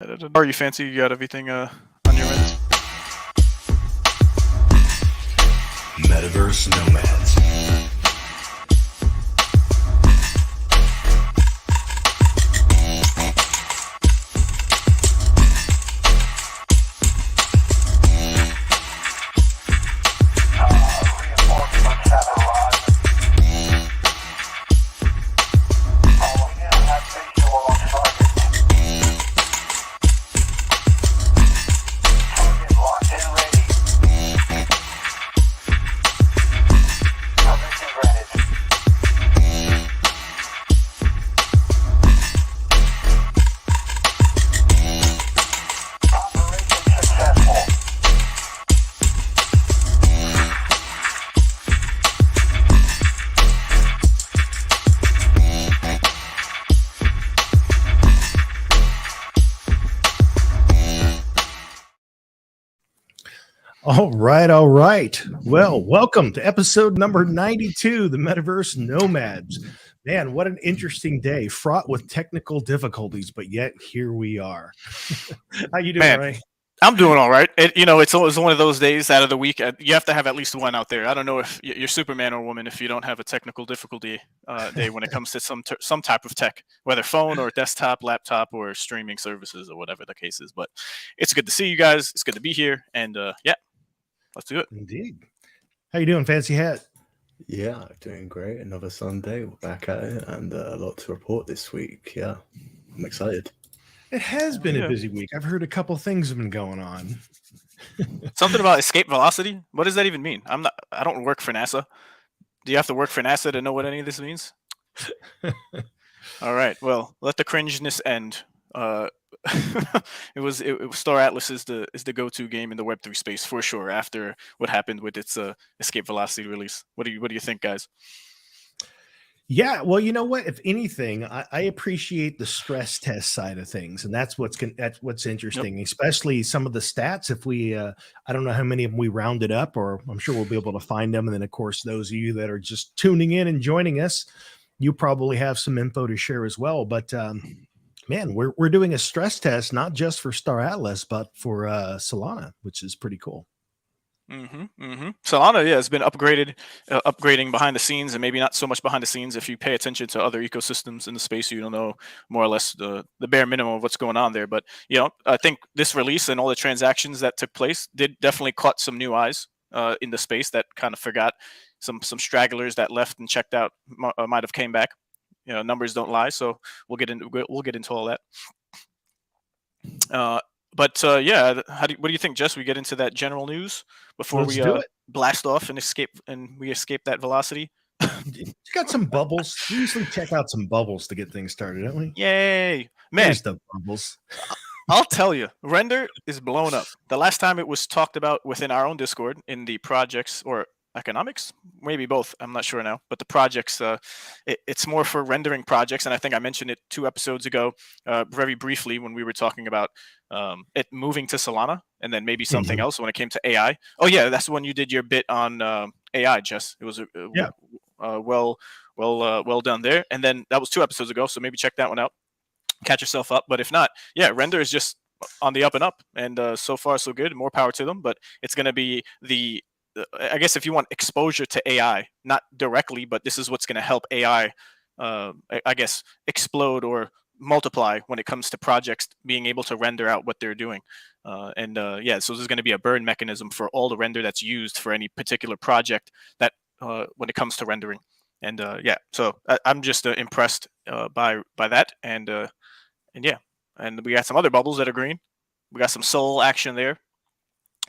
Are you fancy? You got everything on your end? Metaverse Nomads. All right, all right. Well, welcome to episode number 92, the Metaverse Nomads. Man, what an interesting day, fraught with technical difficulties, but yet here we are. How you doing, Man, Ray? I'm doing all right. It's always one of those days out of the week. You have to have at least one out there. I don't know if you're Superman or woman if you don't have a technical difficulty day when it comes to some type of tech, whether phone or desktop, laptop, or streaming services or whatever the case is. But it's good to see you guys. It's good to be here, and yeah, let's do it. Indeed. How you doing, Fancy Hat? Yeah, doing great. Another Sunday, we're back at it, and a lot to report this week. Yeah, I'm excited. It has been Yeah. a busy week. I've heard a couple things have been going on. Something about escape velocity. What does that even mean? I don't work for NASA. Do you have to work for NASA to know what any of this means? All right. Well, let the cringeness end. It was Star Atlas is the go-to game in the Web3 space for sure. After what happened with its Escape Velocity release, what do you think, guys? Yeah, well, you know what? If anything, I appreciate the stress test side of things, and that's what's interesting, especially some of the stats. If we, I don't know how many of them we rounded up, or I'm sure we'll be able to find them. And then, of course, those of you that are just tuning in and joining us, you probably have some info to share as well. But man, we're doing a stress test not just for Star Atlas, but for Solana, which is pretty cool. Solana, yeah, has been upgrading behind the scenes, and maybe not so much behind the scenes. If you pay attention to other ecosystems in the space, you don't know more or less the bare minimum of what's going on there. But I think this release and all the transactions that took place did definitely caught some new eyes in the space that kind of forgot. Some stragglers that left and checked out might have came back. Numbers don't lie, so we'll get into all that. But yeah, what do you think, Jess? We get into that general news before Let's we do it. blast off and escape that velocity. You got some bubbles. We usually check out some bubbles to get things started, don't we? Yay, man! There's the bubbles. I'll tell you, render is blown up. The last time it was talked about within our own Discord in the projects or economics, maybe both. I'm not sure now, but the projects, it's more for rendering projects, and I think I mentioned it 2 episodes ago, very briefly when we were talking about it moving to Solana, and then maybe something else when it came to AI. Oh yeah, that's when you did your bit on AI, Jess. It was well done there. And then that was 2 episodes ago, so maybe check that one out. Catch yourself up. But if not, yeah, render is just on the up and up, and so far so good. More power to them. But it's going to be I guess if you want exposure to AI, not directly, but this is what's going to help AI, I guess, explode or multiply when it comes to projects being able to render out what they're doing. Yeah, so there's going to be a burn mechanism for all the render that's used for any particular project that when it comes to rendering. And yeah, so I'm just impressed by that. And yeah, and we got some other bubbles that are green. We got some soul action there.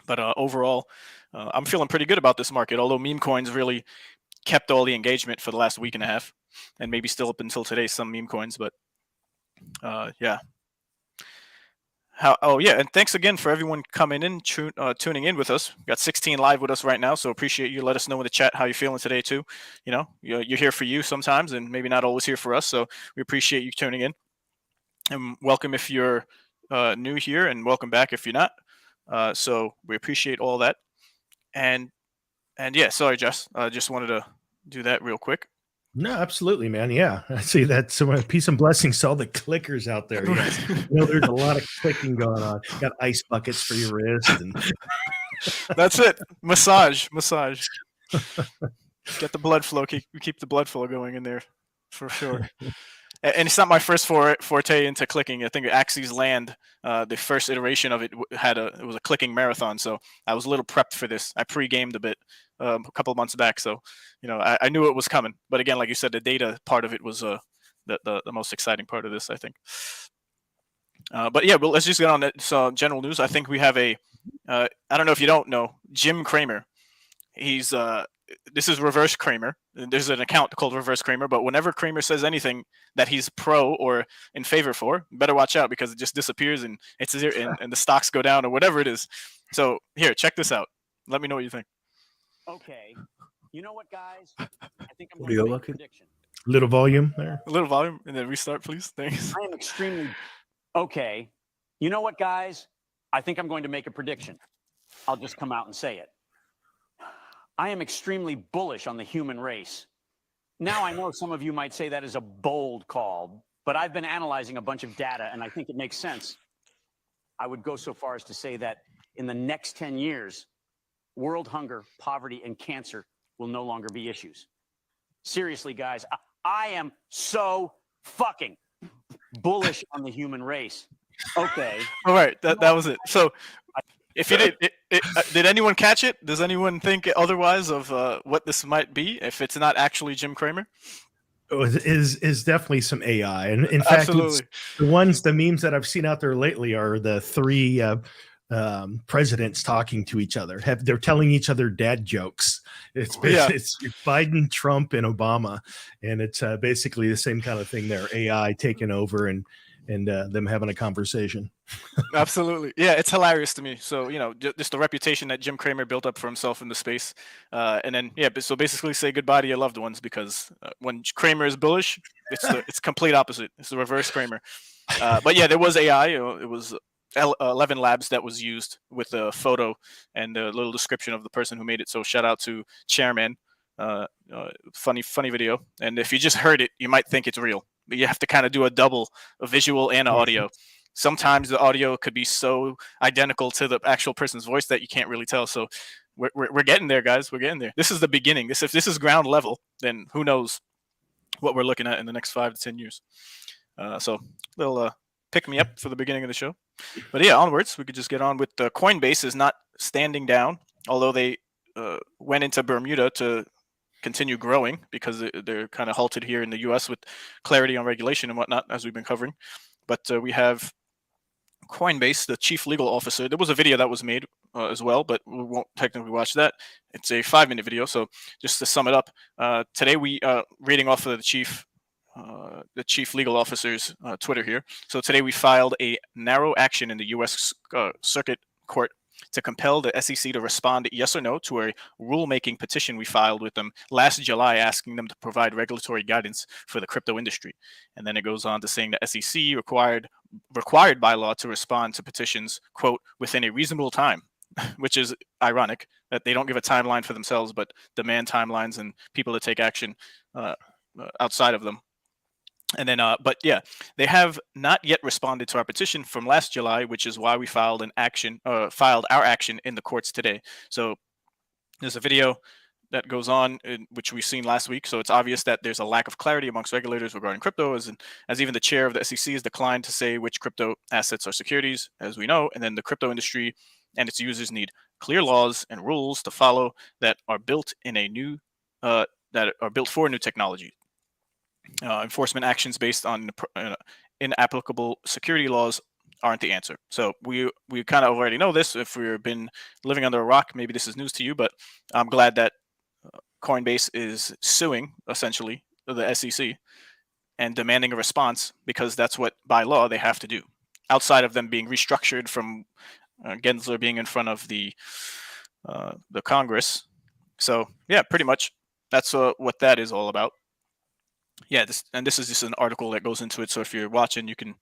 But overall, I'm feeling pretty good about this market, although meme coins really kept all the engagement for the last week and a half, and maybe still up until today, some meme coins. But yeah. And thanks again for everyone coming in, tuning in with us. We got 16 live with us right now, so appreciate you. Let us know in the chat how you're feeling today too. You're here for you sometimes, and maybe not always here for us. So we appreciate you tuning in, and welcome if you're new here, and welcome back if you're not. So we appreciate all that. And yeah, sorry, Jess. I just wanted to do that real quick. No, absolutely, man. Yeah, I see that. So, peace and blessings to all the clickers out there. Yes, there's a lot of clicking going on. Got ice buckets for your wrist, and That's it. Massage. Get the blood flow. Keep the blood flow going in there, for sure. And it's not my first forte into clicking. I think Axie's Land, the first iteration of it it was a clicking marathon, so I was a little prepped for this. I pre-gamed a bit a couple of months back, so I knew it was coming. But again, like you said, the data part of it was the most exciting part of this, I think. But yeah, well, let's just get on some general news. I think we have I don't know if you don't know, Jim Cramer. He's this is Reverse Kramer. There's an account called Reverse Kramer, but whenever Kramer says anything that he's pro or in favor for, better watch out because it just disappears and and the stocks go down or whatever it is. So here, check this out. Let me know what you think. Okay, you know what, guys? I think I'm What going are to you make a looking? prediction. little volume there. A little volume and then restart, please. Thanks. I am extremely okay. You know what, guys? I think I'm going to make a prediction. I'll just come out and say it. I am extremely bullish on the human race. Now, I know some of you might say that is a bold call, but I've been analyzing a bunch of data, and I think it makes sense. I would go so far as to say that in the next 10 years, world hunger, poverty, and cancer will no longer be issues. Seriously, guys, I am so fucking bullish on the human race. Okay. All right, that was it. So if you did anyone catch it? Does anyone think otherwise of what this might be if it's not actually Jim Cramer? Is definitely some AI, and in fact, the memes that I've seen out there lately are the three presidents talking to each other. They're telling each other dad jokes. It's Biden, Trump, and Obama, and it's basically the same kind of thing there. AI taking over and them having a conversation. Absolutely. Yeah, it's hilarious to me. So, just the reputation that Jim Cramer built up for himself in the space. And then, so basically say goodbye to your loved ones because when Cramer is bullish, it's complete opposite. It's the reverse Cramer. But yeah, there was AI. It was 11 Labs that was used with a photo and a little description of the person who made it. So shout out to Chairman. Funny video. And if you just heard it, you might think it's real. But you have to kind of do a visual and audio. Sometimes the audio could be so identical to the actual person's voice that you can't really tell. So we're getting there, guys. We're getting there. This is the beginning. If this is ground level, then who knows what we're looking at in the next 5 to 10 years. So little pick me up for the beginning of the show. But yeah, onwards. We could just get on with Coinbase is not standing down, although they went into Bermuda to continue growing because they're kind of halted here in the U.S. with clarity on regulation and whatnot, as we've been covering. But we have Coinbase, the chief legal officer. There was a video that was made as well, but we won't technically watch that. It's a 5-minute video. So just to sum it up, today we reading off of the chief legal officer's Twitter here. So today we filed a narrow action in the U.S. Circuit Court to compel the SEC to respond yes or no to a rulemaking petition we filed with them last July, asking them to provide regulatory guidance for the crypto industry. And then it goes on to saying the SEC required by law to respond to petitions, quote, within a reasonable time, which is ironic that they don't give a timeline for themselves, but demand timelines and people to take action outside of them. And then, but yeah, they have not yet responded to our petition from last July, which is why we filed our action in the courts today. So there's a video that goes on, which we've seen last week. So it's obvious that there's a lack of clarity amongst regulators regarding crypto, as even the chair of the SEC has declined to say which crypto assets are securities, as we know. And then the crypto industry and its users need clear laws and rules to follow that are built for new technology. Enforcement actions based on inapplicable security laws aren't the answer. So we kind of already know this. If we've been living under a rock, maybe this is news to you, but I'm glad that Coinbase is suing essentially the SEC and demanding a response, because that's what by law they have to do, outside of them being restructured from Gensler being in front of the Congress. So yeah, pretty much that's what that is all about. Yeah, this is just an article that goes into it. So if you're watching, you can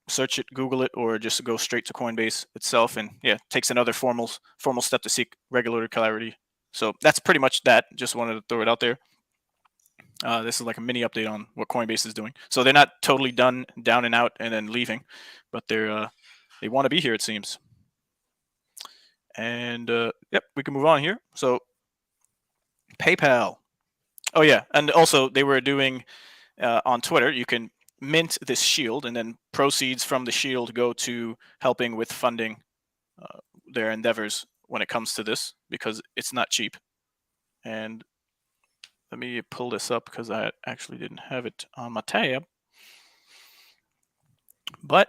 search it, Google it, or just go straight to Coinbase itself. And yeah, it takes another formal step to seek regulatory clarity. So that's pretty much that. Just wanted to throw it out there. This is like a mini update on what Coinbase is doing. So they're not totally done, down and out, and then leaving, but they want to be here, it seems. And yep, we can move on here. So PayPal. Oh yeah, and also they were doing on Twitter. You can mint this shield, and then proceeds from the shield go to helping with funding their endeavors when it comes to this, because it's not cheap. And let me pull this up because I actually didn't have it on my tab. But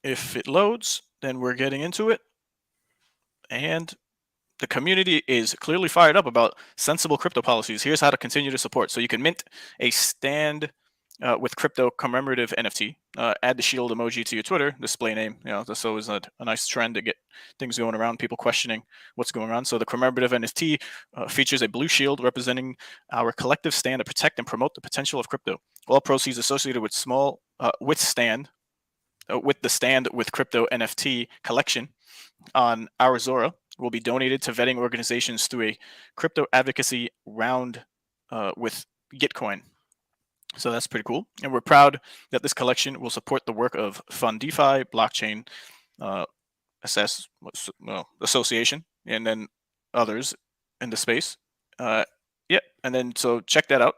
if it loads, then we're getting into it. And the community is clearly fired up about sensible crypto policies. Here's how to continue to support. So you can mint a stand with crypto commemorative NFT. Add the shield emoji to your Twitter display name. That's always a nice trend to get things going around, people questioning what's going on. So the commemorative NFT features a blue shield representing our collective stand to protect and promote the potential of crypto. All proceeds associated with with the stand with crypto NFT collection on our Zora will be donated to vetting organizations through a crypto advocacy round with Gitcoin. So that's pretty cool. And we're proud that this collection will support the work of Fund DeFi, Blockchain Association, and then others in the space. Yeah, and then so check that out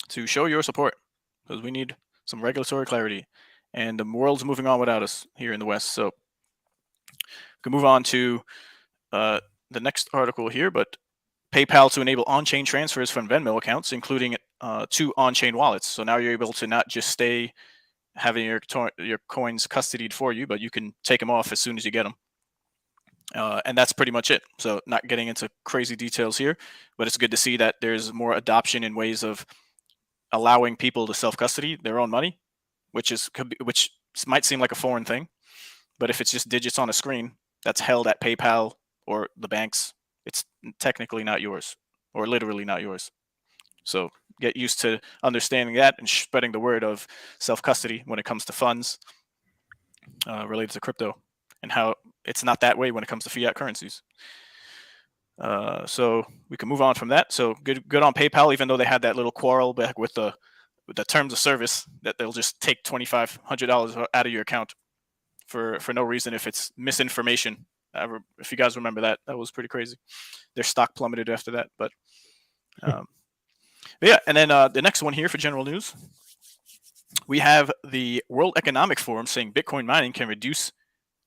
to show your support, because we need some regulatory clarity. And the world's moving on without us here in the West. So we can move on to the next article here, but PayPal to enable on-chain transfers from Venmo accounts, including 2 on-chain wallets. So now you're able to not just stay having your coins custodied for you, but you can take them off as soon as you get them. And that's pretty much it. So not getting into crazy details here, but it's good to see that there's more adoption in ways of allowing people to self-custody their own money, which might seem like a foreign thing, but if it's just digits on a screen that's held at PayPal or the banks, it's technically not yours, or literally not yours. So get used to understanding that and spreading the word of self-custody when it comes to funds related to crypto, and how it's not that way when it comes to fiat currencies. So we can move on from that. So good on PayPal, even though they had that little quarrel back with the terms of service, that they'll just take $2,500 out of your account for no reason if it's misinformation. If you guys remember that was pretty crazy. Their stock plummeted after that. But yeah, and then the next one here for general news, we have the World Economic Forum saying Bitcoin mining can reduce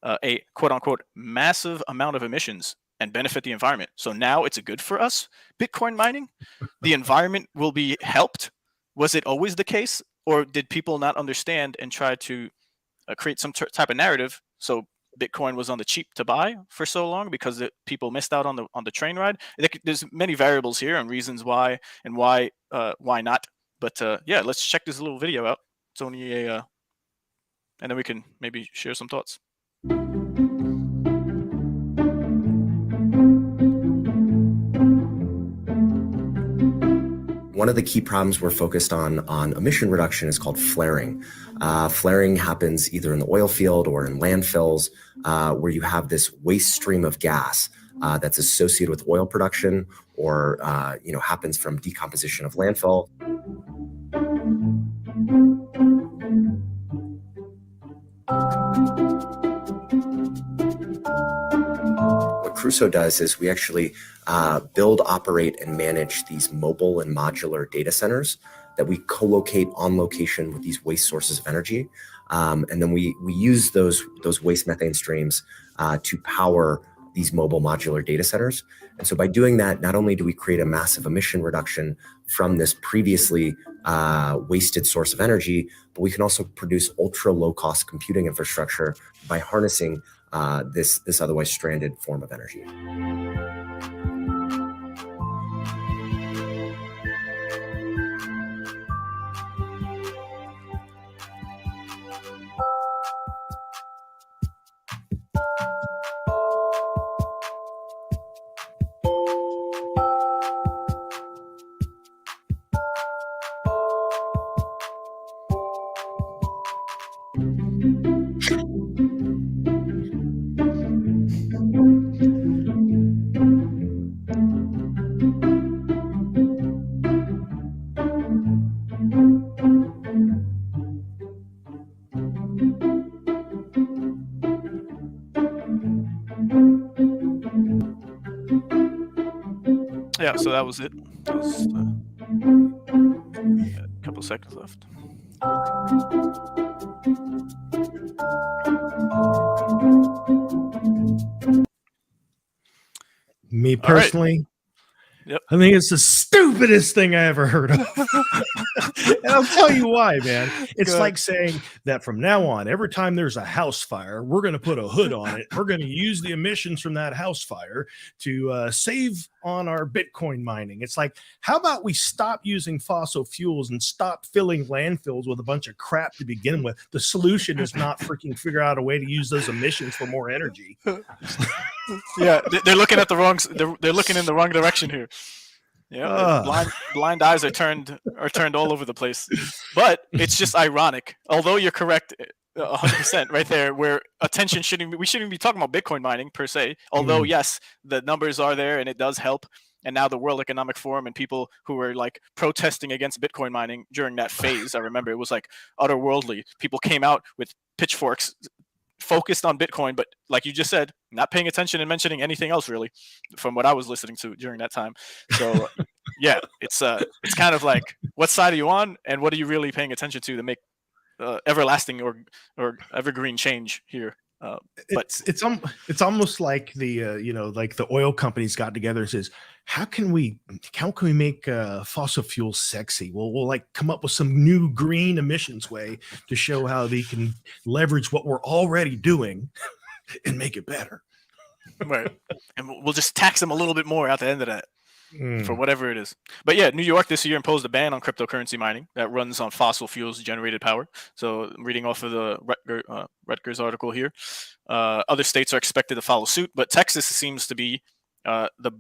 a quote-unquote massive amount of emissions and benefit the environment. So now it's good for us, Bitcoin mining? The environment will be helped? Was it always the case? Or did people not understand and try to create some type of narrative so Bitcoin was on the cheap to buy for so long because people missed out on the train ride? There's many variables here and reasons why and why not. But yeah, let's check this little video out. It's only and then we can maybe share some thoughts. One of the key problems we're focused on emission reduction is called flaring. Flaring happens either in the oil field or in landfills, where you have this waste stream of gas that's associated with oil production, or happens from decomposition of landfill. What Crusoe does is we actually build, operate, and manage these mobile and modular data centers that we co-locate on location with these waste sources of energy. And then we use those waste methane streams to power these mobile modular data centers. And so by doing that, not only do we create a massive emission reduction from this previously wasted source of energy, but we can also produce ultra low cost computing infrastructure by harnessing this otherwise stranded form of energy. Yeah, so that was it. That was a couple seconds left. Me All right. personally, Yep. I think it's the stupidest thing I ever heard of. And I'll tell you why, man. It's Good. like saying that from now on, every time there's a house fire, we're going to put a hood on it. We're going to use the emissions from that house fire to save on our Bitcoin mining. It's like, how about we stop using fossil fuels and stop filling landfills with a bunch of crap to begin with? The solution is not freaking figure out a way to use those emissions for more energy. Yeah, they're looking at the wrong. They're looking in the wrong direction here. Yeah, blind eyes are turned all over the place. But it's just ironic. Although you're correct, 100% right there. Where attention we shouldn't be talking about Bitcoin mining per se. Although yes, the numbers are there and it does help. And now the World Economic Forum and people who were like protesting against Bitcoin mining during that phase, I remember it was like otherworldly. People came out with pitchforks focused on Bitcoin, but like you just said, not paying attention and mentioning anything else really, from what I was listening to during that time. So yeah, it's kind of like, what side are you on, and what are you really paying attention to make everlasting or evergreen change here? It's almost like the like the oil companies got together and says, how can we make fossil fuels sexy? We'll like come up with some new green emissions way to show how they can leverage what we're already doing and make it better. Right, and we'll just tax them a little bit more at the end of that. For whatever it is. But yeah, New York this year imposed a ban on cryptocurrency mining that runs on fossil fuels generated power. So reading off of the Rutgers article here, other states are expected to follow suit, but Texas seems to be the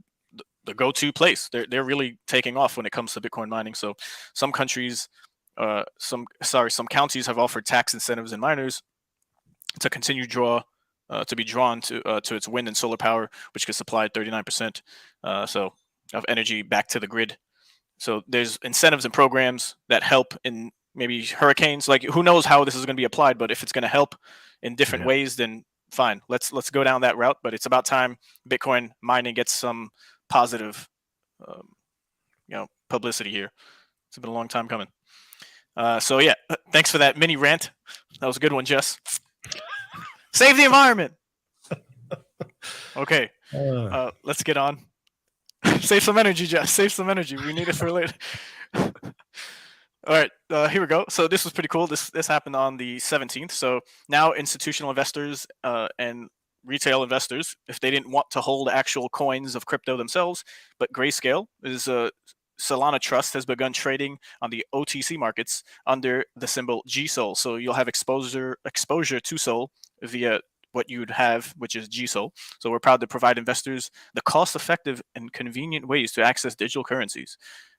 go-to place. They're really taking off when it comes to Bitcoin mining. So some countries, some counties have offered tax incentives and miners to continue to be drawn to its wind and solar power, which could supply 39%. Of energy back to the grid. So there's incentives and programs that help in maybe hurricanes. Like, who knows how this is going to be applied, but if it's going to help in different ways, then fine. Let's go down that route. But it's about time Bitcoin mining gets some positive, publicity here. It's been a long time coming. So yeah, thanks for that mini rant. That was a good one, Jess. Save the environment. Okay, let's get on. Save some energy, Jess. Save some energy. We need it for later. All right, here we go. So this was pretty cool. This happened on the 17th. So now institutional investors and retail investors, if they didn't want to hold actual coins of crypto themselves, but Grayscale is Solana Trust has begun trading on the OTC markets under the symbol GSOL. So you'll have exposure to Sol via what you'd have, which is GSOL. So we're proud to provide investors the cost-effective and convenient ways to access digital currencies.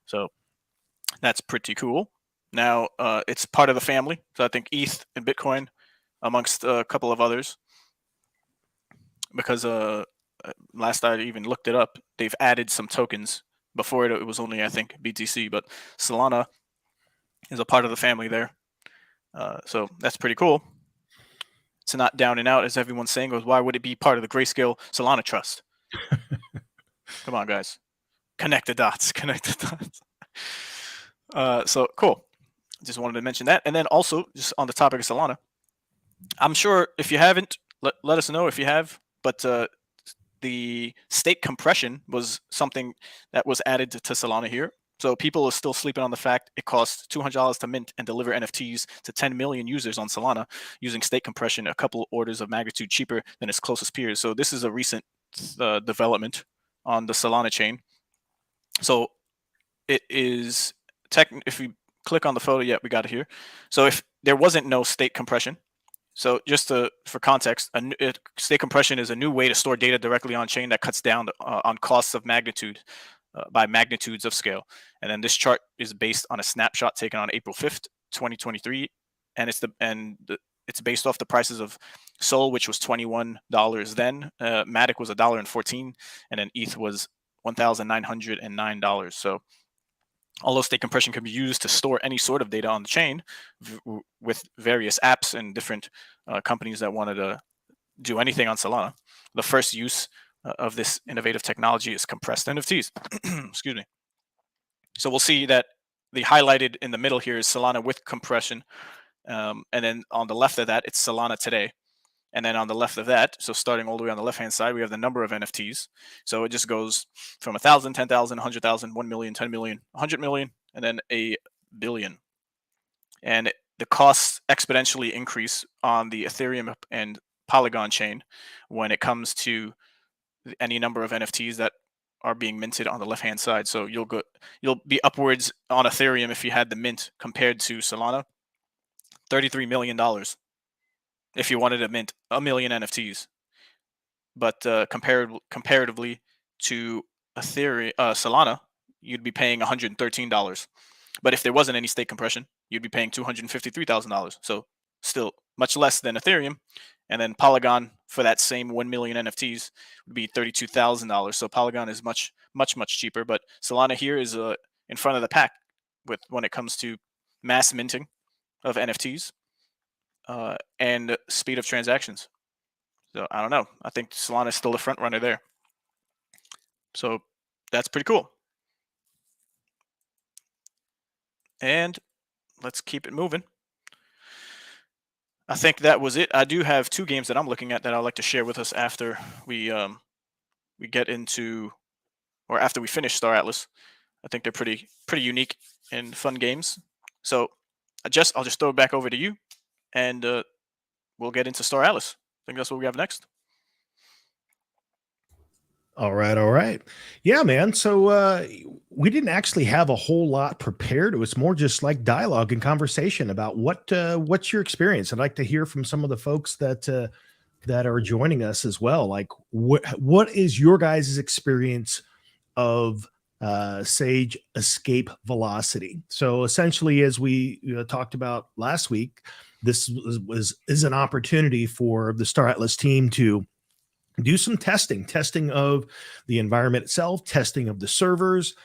So that's pretty cool. Now it's part of the family. So I think ETH and Bitcoin, amongst a couple of others, because last I even looked it up, they've added some tokens. Before it was only, I think, BTC, but Solana is a part of the family there. So that's pretty cool. It's not down and out, as everyone's saying. Why would it be part of the Grayscale Solana Trust? Come on, guys. Connect the dots. So cool. Just wanted to mention that. And then also, just on the topic of Solana, I'm sure if you haven't, let us know if you have. But the state compression was something that was added to Solana here. So people are still sleeping on the fact it costs $200 to mint and deliver NFTs to 10 million users on Solana using state compression, a couple orders of magnitude cheaper than its closest peers. So this is a recent development on the Solana chain. So it is if we click on the photo, we got it here. So if there wasn't no state compression, so just for context, state compression is a new way to store data directly on chain that cuts down on costs of magnitude. By magnitudes of scale. And then this chart is based on a snapshot taken on April 5th, 2023. And it's based off the prices of Sol, which was $21 then. Matic was $1.14, and then ETH was $1,909. So although state compression can be used to store any sort of data on the chain with various apps and different companies that wanted to do anything on Solana, the first use of this innovative technology is compressed NFTs. Excuse me. So we'll see that the highlighted in the middle here is Solana with compression. And then on the left of that, it's Solana today. And then on the left of that, so starting all the way on the left-hand side, we have the number of NFTs. So it just goes from 1,000, 10,000, 100,000, 1 million, 10 million, 100 million, and then a billion. And the costs exponentially increase on the Ethereum and Polygon chain when it comes to any number of NFTs that are being minted on the left-hand side. So you'll be upwards on Ethereum if you had the mint compared to Solana, $33 million if you wanted to mint 1 million NFTs. But comparatively to Ethereum, Solana, you'd be paying $113. But if there wasn't any stake compression, you'd be paying $253,000. So still much less than Ethereum. And then Polygon for that same 1 million NFTs would be $32,000. So Polygon is much cheaper. But Solana here is in front of the pack when it comes to mass minting of NFTs and speed of transactions. So I don't know. I think Solana is still the front runner there. So that's pretty cool. And let's keep it moving. I think that was it. I do have 2 games that I'm looking at that I'd like to share with us after we get into, or after we finish Star Atlas. I think they're pretty unique and fun games. So I'll just throw it back over to you, and we'll get into Star Atlas. I think that's what we have next. All right. Yeah, man. So we didn't actually have a whole lot prepared. It was more just like dialogue and conversation about what's your experience. I'd like to hear from some of the folks that are joining us as well. Like, what is your guys' experience of Sage Escape Velocity? So essentially, as we talked about last week, this is an opportunity for the Star Atlas team to do some testing of the environment itself, testing of the servers,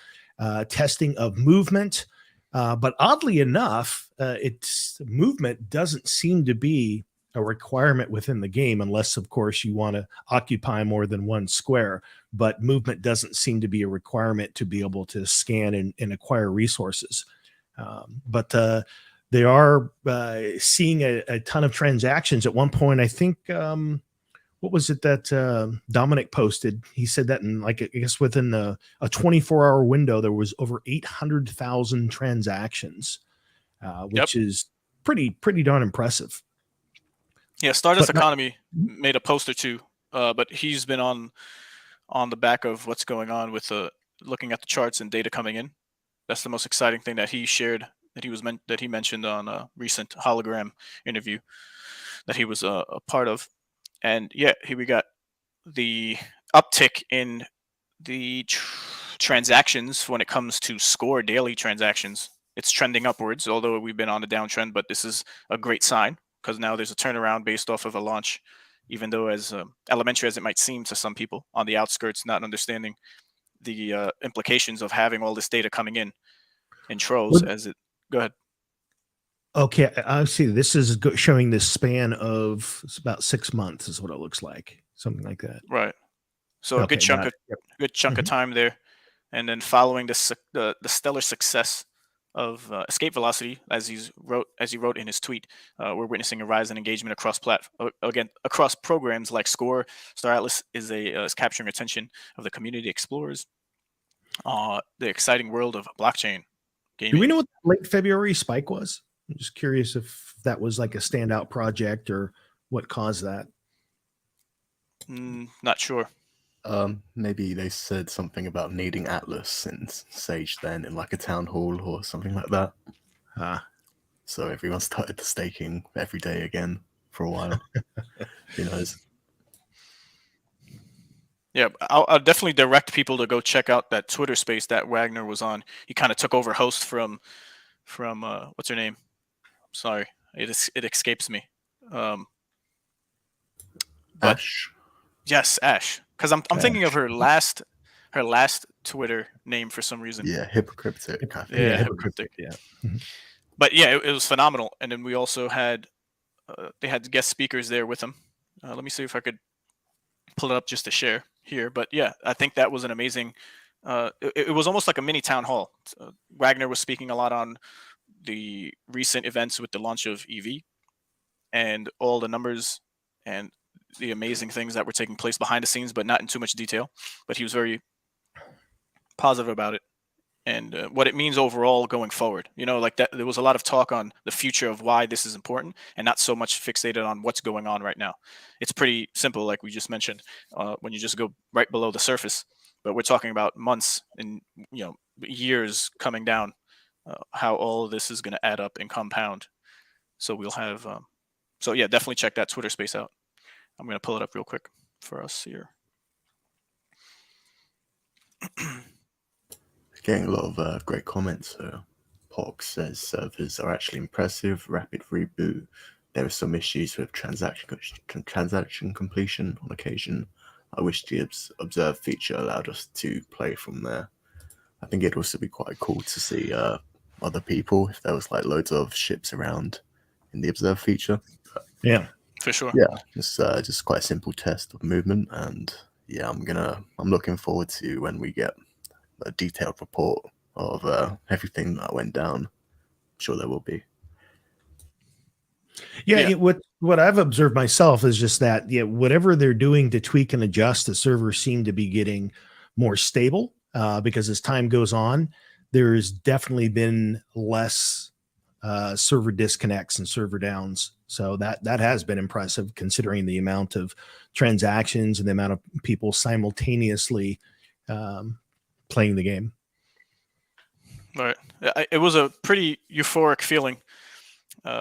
testing of movement. But oddly enough, its movement doesn't seem to be a requirement within the game, unless, of course, you want to occupy more than one square. But movement doesn't seem to be a requirement to be able to scan and acquire resources. But they are seeing a ton of transactions. At one point, I think, what was it that Dominic posted? He said that in, like, I guess within a 24-hour window, there was over 800,000 transactions, which is pretty darn impressive. Yeah, Stardust Economy made a post or 2, but he's been on the back of what's going on with looking at the charts and data coming in. That's the most exciting thing that he shared, that he mentioned on a recent hologram interview that he was a part of. And yeah, here we got the uptick in the transactions when it comes to score daily transactions. It's trending upwards, although we've been on a downtrend, but this is a great sign because now there's a turnaround based off of a launch, even though as elementary as it might seem to some people on the outskirts, not understanding the implications of having all this data coming in troves. Go ahead. Okay, I see. This is showing this span of about 6 months, is what it looks like, something like that. Right. So a good chunk of time there, and then following the stellar success of Escape Velocity, as he wrote in his tweet, we're witnessing a rise in engagement across across programs like Score. Star Atlas is capturing attention of the community explorers. The exciting world of blockchain gaming. Do we know what the late February spike was? I'm just curious if that was like a standout project or what caused that. Not sure. Maybe they said something about needing Atlas in Sage then in like a town hall or something like that. So everyone started staking every day again for a while. Who knows? Yeah, I'll definitely direct people to go check out that Twitter space that Wagner was on. He kind of took over host from what's her name? Sorry, it escapes me. Ash. Yes, Ash. Because I'm thinking of her last Twitter name for some reason. Yeah, Hypocryptic. Yeah, Hypocryptic. Yeah. But yeah, it was phenomenal. And then we also had they had guest speakers there with them. Let me see if I could pull it up just to share. here, but yeah, I think that was an amazing. It was almost like a mini town hall. Wagner was speaking a lot on the recent events with the launch of EV and all the numbers and the amazing things that were taking place behind the scenes, but not in too much detail. But he was very positive about it and what it means overall going forward. Like that, there was a lot of talk on the future of why this is important, and not so much fixated on what's going on right now. It's pretty simple, like we just mentioned, when you just go right below the surface. But we're talking about months and years coming down, how all of this is going to add up and compound. So we'll have. So yeah, definitely check that Twitter space out. I'm going to pull it up real quick for us here. Getting a lot of great comments. Pox says servers are actually impressive. Rapid reboot. There are some issues with transaction completion on occasion. I wish the observe feature allowed us to play from there. I think it'd also be quite cool to see other people if there was like loads of ships around in the observe feature. Yeah, for sure. Yeah, just quite a simple test of movement, and yeah, I'm looking forward to when we get a detailed report of everything that went down. I'm sure there will be. Yeah, what I've observed myself is just that whatever they're doing to tweak and adjust, the servers seem to be getting more stable because as time goes on, there's definitely been less server disconnects and server downs. So that has been impressive considering the amount of transactions and the amount of people simultaneously playing the game. Right. It was a pretty euphoric feeling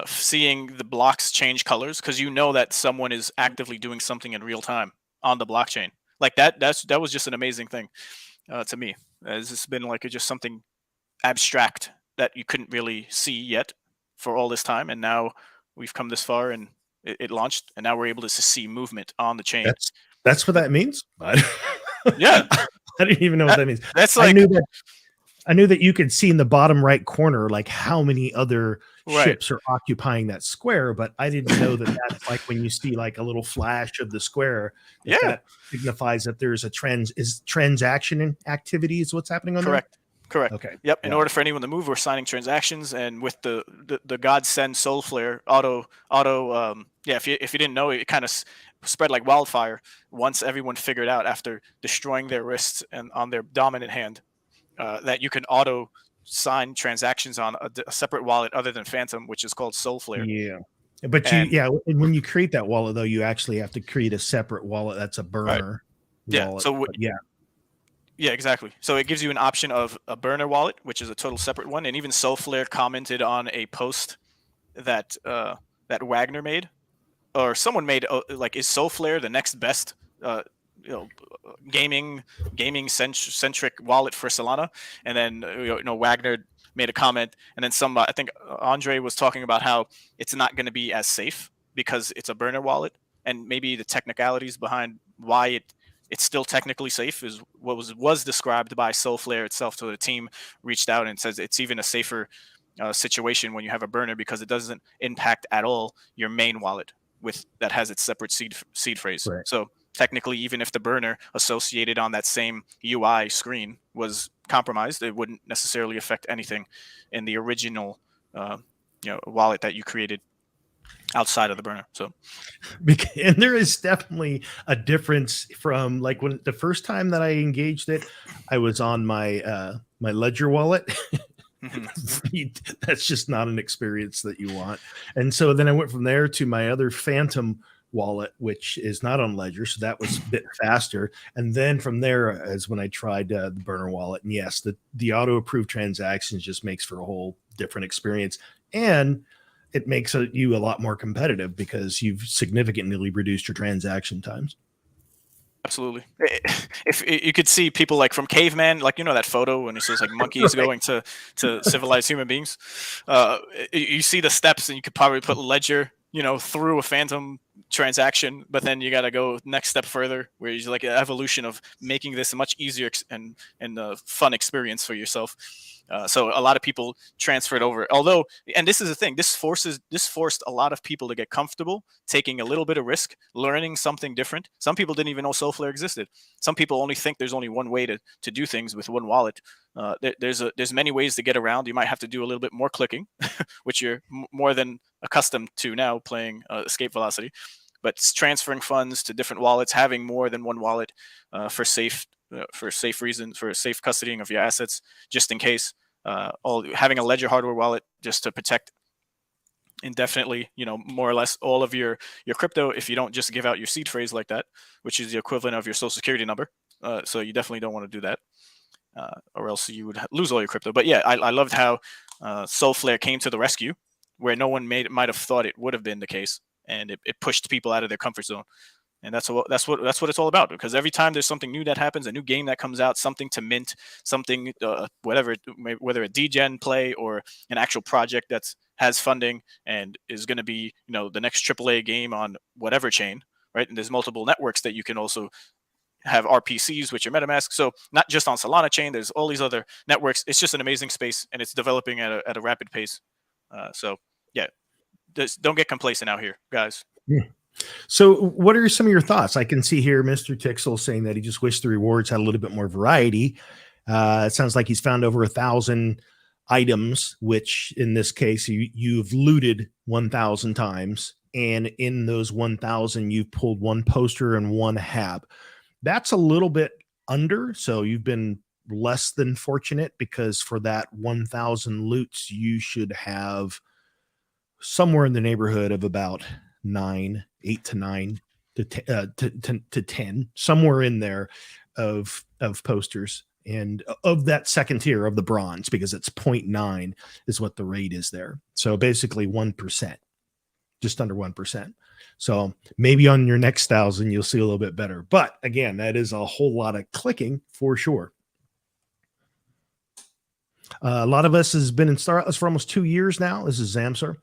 seeing the blocks change colors, because that someone is actively doing something in real time on the blockchain. Like that was just an amazing thing to me. It's just been like just something abstract that you couldn't really see yet for all this time, and now we've come this far and it launched, and now we're able to see movement on the chain. That's what that means. Yeah. I didn't even know what that means. That's like I knew that you could see in the bottom right corner like how many other ships are occupying that square, but I didn't know that that's like when you see like a little flash of the square, that signifies that there's a transaction activity is what's happening on Correct. there. Correct. Okay. Yep. In order for anyone to move, we're signing transactions, and with the godsend soul flare auto. If you didn't know, it kind of spread like wildfire once everyone figured out, after destroying their wrists and on their dominant hand, that you can auto sign transactions on a separate wallet other than Phantom, which is called Soul Flare. Yeah. But when you create that wallet though, you actually have to create a separate wallet that's a burner. Yeah. Wallet. So yeah, exactly. So it gives you an option of a burner wallet, which is a total separate one. And even Soulflare commented on a post that that Wagner made, or someone made, like, is Soulflare the next best gaming centric wallet for Solana? And then Wagner made a comment, and then I think Andre was talking about how it's not going to be as safe because it's a burner wallet, and maybe the technicalities behind why it's still technically safe is what was described by Soulflare itself. So the team reached out and says it's even a safer situation when you have a burner, because it doesn't impact at all your main wallet that has its separate seed phrase. Right. So technically, even if the burner associated on that same UI screen was compromised, it wouldn't necessarily affect anything in the original wallet that you created outside of the burner. So, and there is definitely a difference from like when the first time that I engaged it, I was on my my Ledger wallet. That's just not an experience that you want. And so then I went from there to my other Phantom wallet, which is not on Ledger, so that was a bit faster. And then from there is when I tried the burner wallet. And yes, the auto approved transactions just makes for a whole different experience, and it makes you a lot more competitive because you've significantly reduced your transaction times. Absolutely. If you could see people like from Caveman, like, that photo when it says like monkeys going to civilized human beings, you see the steps, and you could probably put Ledger, through a phantom transaction, but then you got to go next step further, where it's like an evolution of making this a much easier and fun experience for yourself. So a lot of people transferred over. Although, and this is the thing, this forced a lot of people to get comfortable taking a little bit of risk, learning something different. Some people didn't even know Solflare existed. Some people only think there's only one way to do things with one wallet. There's many ways to get around. You might have to do a little bit more clicking, which you're more than accustomed to now playing Escape Velocity. But transferring funds to different wallets, having more than one wallet for safe reasons, for safe custodying of your assets, just in case. Having a ledger hardware wallet just to protect indefinitely, more or less all of your crypto, if you don't just give out your seed phrase like that, which is the equivalent of your social security number. So you definitely don't want to do that, or else you would lose all your crypto. But yeah, I loved how Solflare came to the rescue, where no one might have thought it would have been the case, and it pushed people out of their comfort zone. And that's what it's all about. Because every time there's something new that happens, a new game that comes out, something to mint, something whether a degen play or an actual project that has funding and is going to be the next AAA game on whatever chain, right? And there's multiple networks that you can also have RPCs, which are MetaMask. So not just on Solana chain, there's all these other networks. It's just an amazing space, and it's developing at a rapid pace. So yeah, just don't get complacent out here, guys. Yeah. So what are some of your thoughts? I can see here Mr. Tixel saying that he just wished the rewards had a little bit more variety. It sounds like he's found over 1,000 items, which in this case, you've looted 1,000 times. And in those 1,000, you've pulled one poster and one hab. That's a little bit under. So you've been less than fortunate, because for that 1,000 loots, you should have somewhere in the neighborhood of about 8 to 9 to 10, somewhere in there of posters, and of that second tier of the bronze, because it's 0.9 is what the rate is there. So basically 1%, just under 1%. So maybe on your next 1,000, you'll see a little bit better. But again, that is a whole lot of clicking for sure. A lot of us has been in Star Atlas for almost 2 years now. This is Zamsar.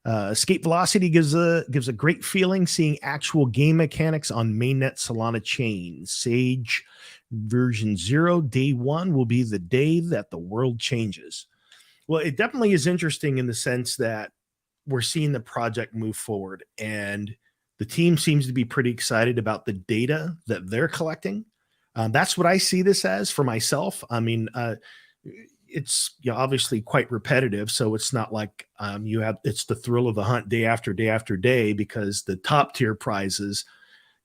Escape Velocity gives a great feeling seeing actual game mechanics on mainnet Solana chain. Sage version 0, day 1 will be the day that the world changes. Well, it definitely is interesting in the sense that we're seeing the project move forward, and the team seems to be pretty excited about the data that they're collecting. That's what I see this as for myself. I mean, it's obviously quite repetitive, so it's not like it's the thrill of the hunt day after day after day, because the top tier prizes,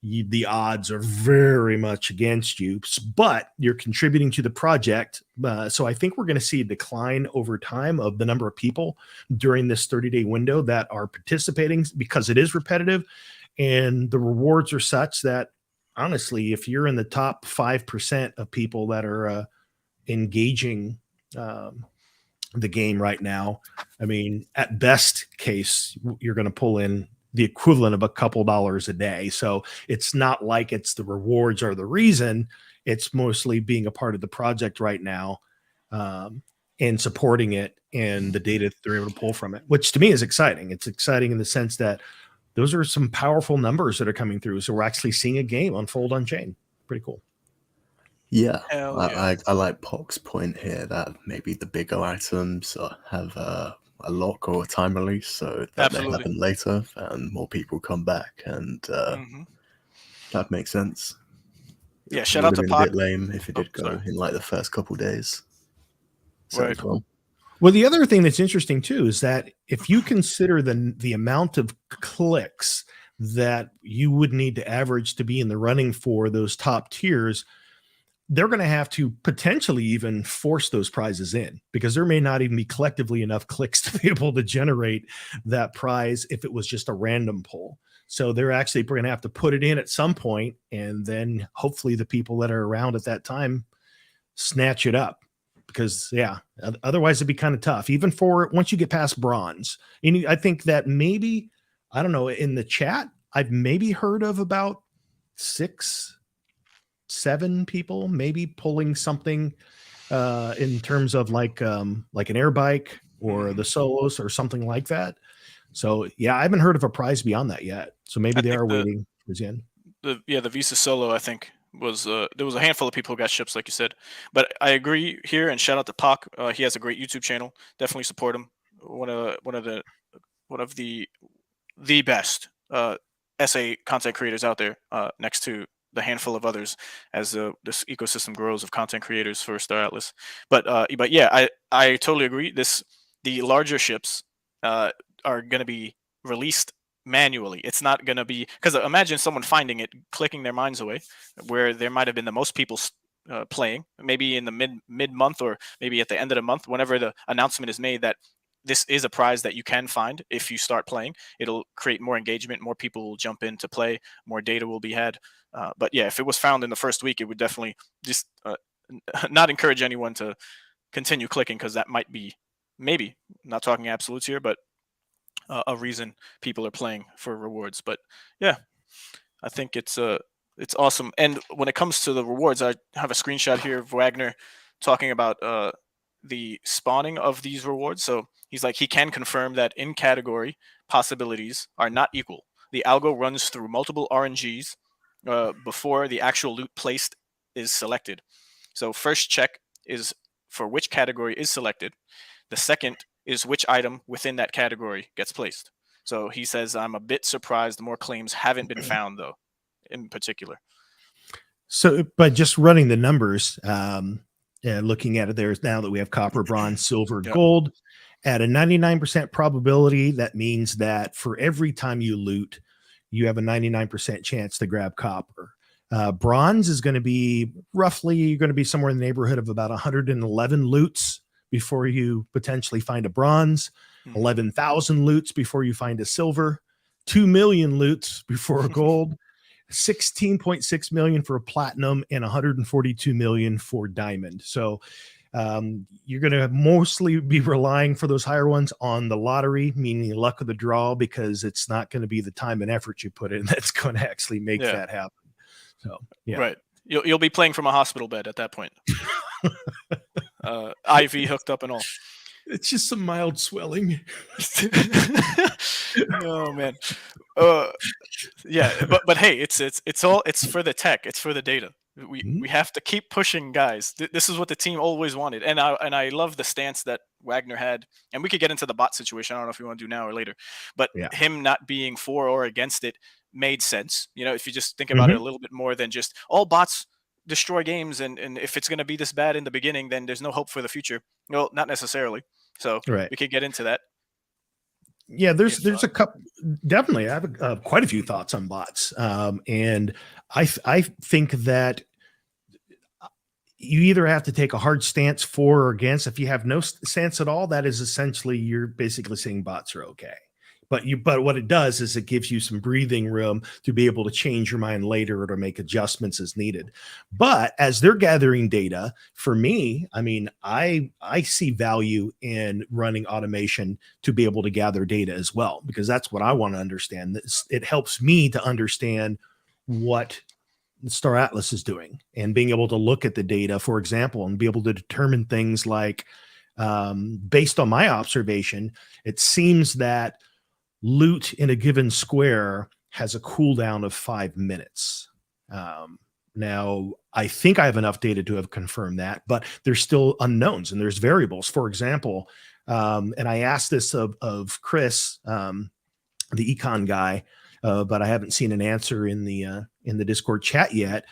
the odds are very much against you, but you're contributing to the project. So I think we're going to see a decline over time of the number of people during this 30-day window that are participating, because it is repetitive, and the rewards are such that honestly, if you're in the top 5% of people that are engaging the game right now, I mean, at best case, you're going to pull in the equivalent of a couple dollars a day. So it's not like it's the rewards are the reason. It's mostly being a part of the project right now, and supporting it, and the data that they're able to pull from it, which to me is exciting. It's exciting in the sense that those are some powerful numbers that are coming through. So we're actually seeing a game unfold on chain. Pretty cool. Yeah, I like Poc's point here that maybe the bigger items have a lock or a time release, so that they happen later and more people come back, and that makes sense. Yeah, shout out to Poc. A bit lame if it did go in like the first couple days. So right. Well, the other thing that's interesting too is that if you consider the amount of clicks that you would need to average to be in the running for those top tiers, they're going to have to potentially even force those prizes in, because there may not even be collectively enough clicks to be able to generate that prize if it was just a random pull. So they're actually going to have to put it in at some point, and then hopefully the people that are around at that time snatch it up, because otherwise it'd be kind of tough, even for once you get past bronze. And I think that maybe, I don't know, in the chat, I've maybe heard of about 6-7 people maybe pulling something in terms of like an air bike or the Solos or something like that. So yeah, I haven't heard of a prize beyond that yet. So maybe I they think are waiting towards the end. the Visa Solo, I think, was there was a handful of people who got ships, like you said. But I agree here, and shout out to Pac. He has a great YouTube channel. Definitely support him. One of the best SA content creators out there, next to the handful of others as this ecosystem grows of content creators for Star Atlas. But yeah, I totally agree. The larger ships are going to be released manually. It's not going to be, because imagine someone finding it, clicking their minds away, where there might have been the most people playing, maybe in the mid month, or maybe at the end of the month, whenever the announcement is made that this is a prize that you can find if you start playing. It'll create more engagement, more people will jump in to play, more data will be had. But yeah, if it was found in the first week, it would definitely just not encourage anyone to continue clicking, because that might be, maybe, not talking absolutes here, but a reason people are playing for rewards. But yeah, I think it's awesome. And when it comes to the rewards, I have a screenshot here of Wagner talking about the spawning of these rewards. So he's like, he can confirm that in category possibilities are not equal. The algo runs through multiple RNGs before the actual loot placed is selected. So first check is for which category is selected. The second is which item within that category gets placed. So he says, I'm a bit surprised more claims haven't been found, though, in particular. So, but just running the numbers, looking at it, there's now that we have copper, bronze, silver, Yep. gold at a 99% probability. That means that for every time you loot, you have a 99% chance to grab copper. Bronze is going to be roughly somewhere in the neighborhood of about 111 loots before you potentially find a bronze, 11,000 loots before you find a silver, 2 million loots before a gold, 16.6 million for a platinum, and 142 million for diamond. So you're going to mostly be relying for those higher ones on the lottery, meaning the luck of the draw, because it's not going to be the time and effort you put in that's going to actually make that happen. So yeah, right. You'll be playing from a hospital bed at that point. IV hooked up and all. It's just some mild swelling. Oh man. Yeah, but hey, it's for the tech, it's for the data. We have to keep pushing, guys. This is what the team always wanted, and I love the stance that Wagner had. And we could get into the bot situation. I don't know if you want to do now or later, but him not being for or against it made sense. You know, if you just think about it a little bit more than just all bots destroy games, and if it's going to be this bad in the beginning, then there's no hope for the future. Well, not necessarily. So we could get into that. Yeah, there's a couple. Definitely, I have quite a few thoughts on bots, and I think that you either have to take a hard stance for or against. If you have no stance at all, that is essentially you're basically saying bots are okay. But what it does is it gives you some breathing room to be able to change your mind later or to make adjustments as needed. But as they're gathering data, for me, I mean, I see value in running automation to be able to gather data as well, because that's what I want to understand. It helps me to understand what Star Atlas is doing, and being able to look at the data, for example, and be able to determine things like, based on my observation, it seems that loot in a given square has a cooldown of 5 minutes. Now, I think I have enough data to have confirmed that, but there's still unknowns and there's variables. For example, and I asked this of Chris, the econ guy, but I haven't seen an answer in the Discord chat yet.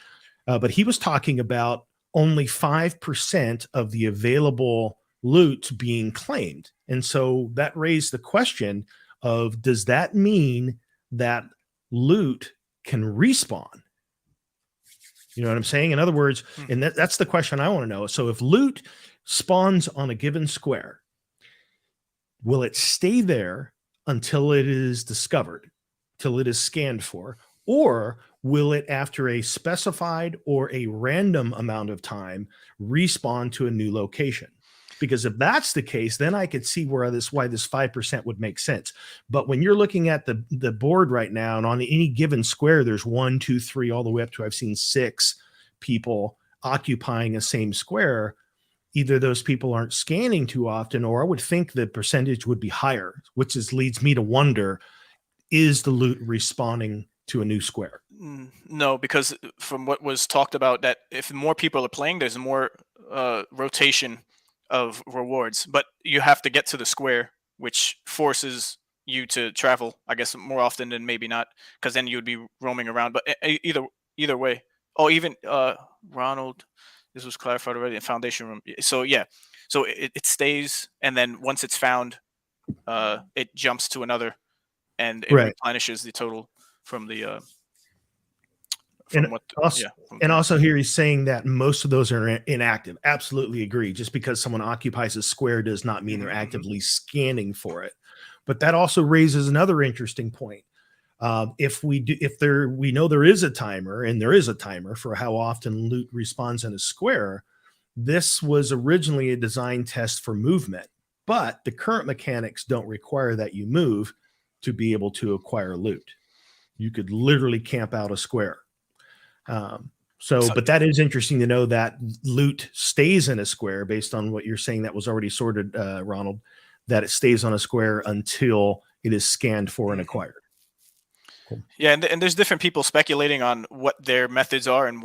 But he was talking about only 5% of the available loot being claimed. And so that raised the question of, does that mean that loot can respawn? You know what I'm saying? In other words, and that's the question I want to know. So if loot spawns on a given square, will it stay there until it is discovered, till it is scanned for, or will it, after a specified or a random amount of time, respawn to a new location? Because if that's the case, then I could see why this 5% would make sense. But when you're looking at the board right now, and on any given square, there's 1, 2, 3, all the way up to, I've seen 6 people occupying a same square. either those people aren't scanning too often, or I would think the percentage would be higher, which leads me to wonder, is the loot respawning to a new square? No, because from what was talked about, that if more people are playing, there's more rotation of rewards, but you have to get to the square, which forces you to travel, I guess, more often than maybe not, because then you would be roaming around. But either way, oh, even Ronald, this was clarified already in Foundation Room. So yeah, so it stays, and then once it's found, it jumps to another, and it Right. replenishes the total from the And what also, and also here he's saying that most of those are inactive. Absolutely agree. Just because someone occupies a square does not mean they're actively scanning for it. But that also raises another interesting point. We know there is a timer, and there is a timer for how often loot respawns in a square. This was originally a design test for movement, but the current mechanics don't require that you move to be able to acquire loot. You could literally camp out a square. But that is interesting to know that loot stays in a square based on what you're saying that was already sorted, Ronald, that it stays on a square until it is scanned for and acquired. Cool. Yeah, and there's different people speculating on what their methods are and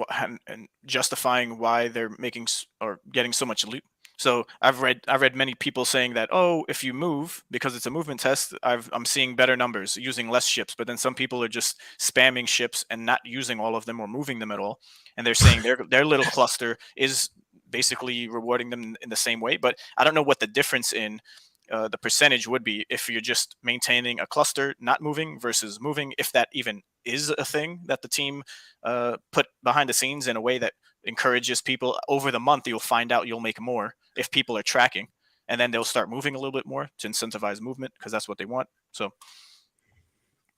justifying why they're making or getting so much loot. So I've read many people saying that, oh, if you move, because it's a movement test, I'm seeing better numbers using less ships. But then some people are just spamming ships and not using all of them or moving them at all, and they're saying their little cluster is basically rewarding them in the same way. But I don't know what the difference in the percentage would be if you're just maintaining a cluster, not moving versus moving, if that even is a thing that the team put behind the scenes in a way that encourages people. Over the month, you'll find out you'll make more if people are tracking, and then they'll start moving a little bit more to incentivize movement because that's what they want. So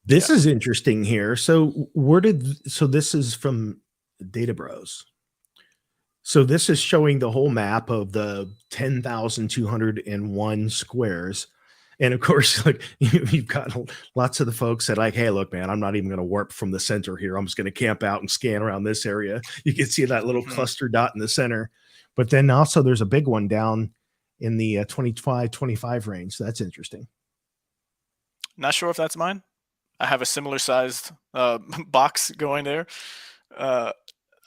this is interesting here. So this is from Data Bros. So this is showing the whole map of the 10,201 squares. And of course, like you've got lots of the folks that like, hey, look, man, I'm not even going to warp from the center here. I'm just going to camp out and scan around this area. You can see that little cluster dot in the center. But then also there's a big one down in the 25 range. So that's interesting. Not sure if that's mine. I have a similar sized box going there. I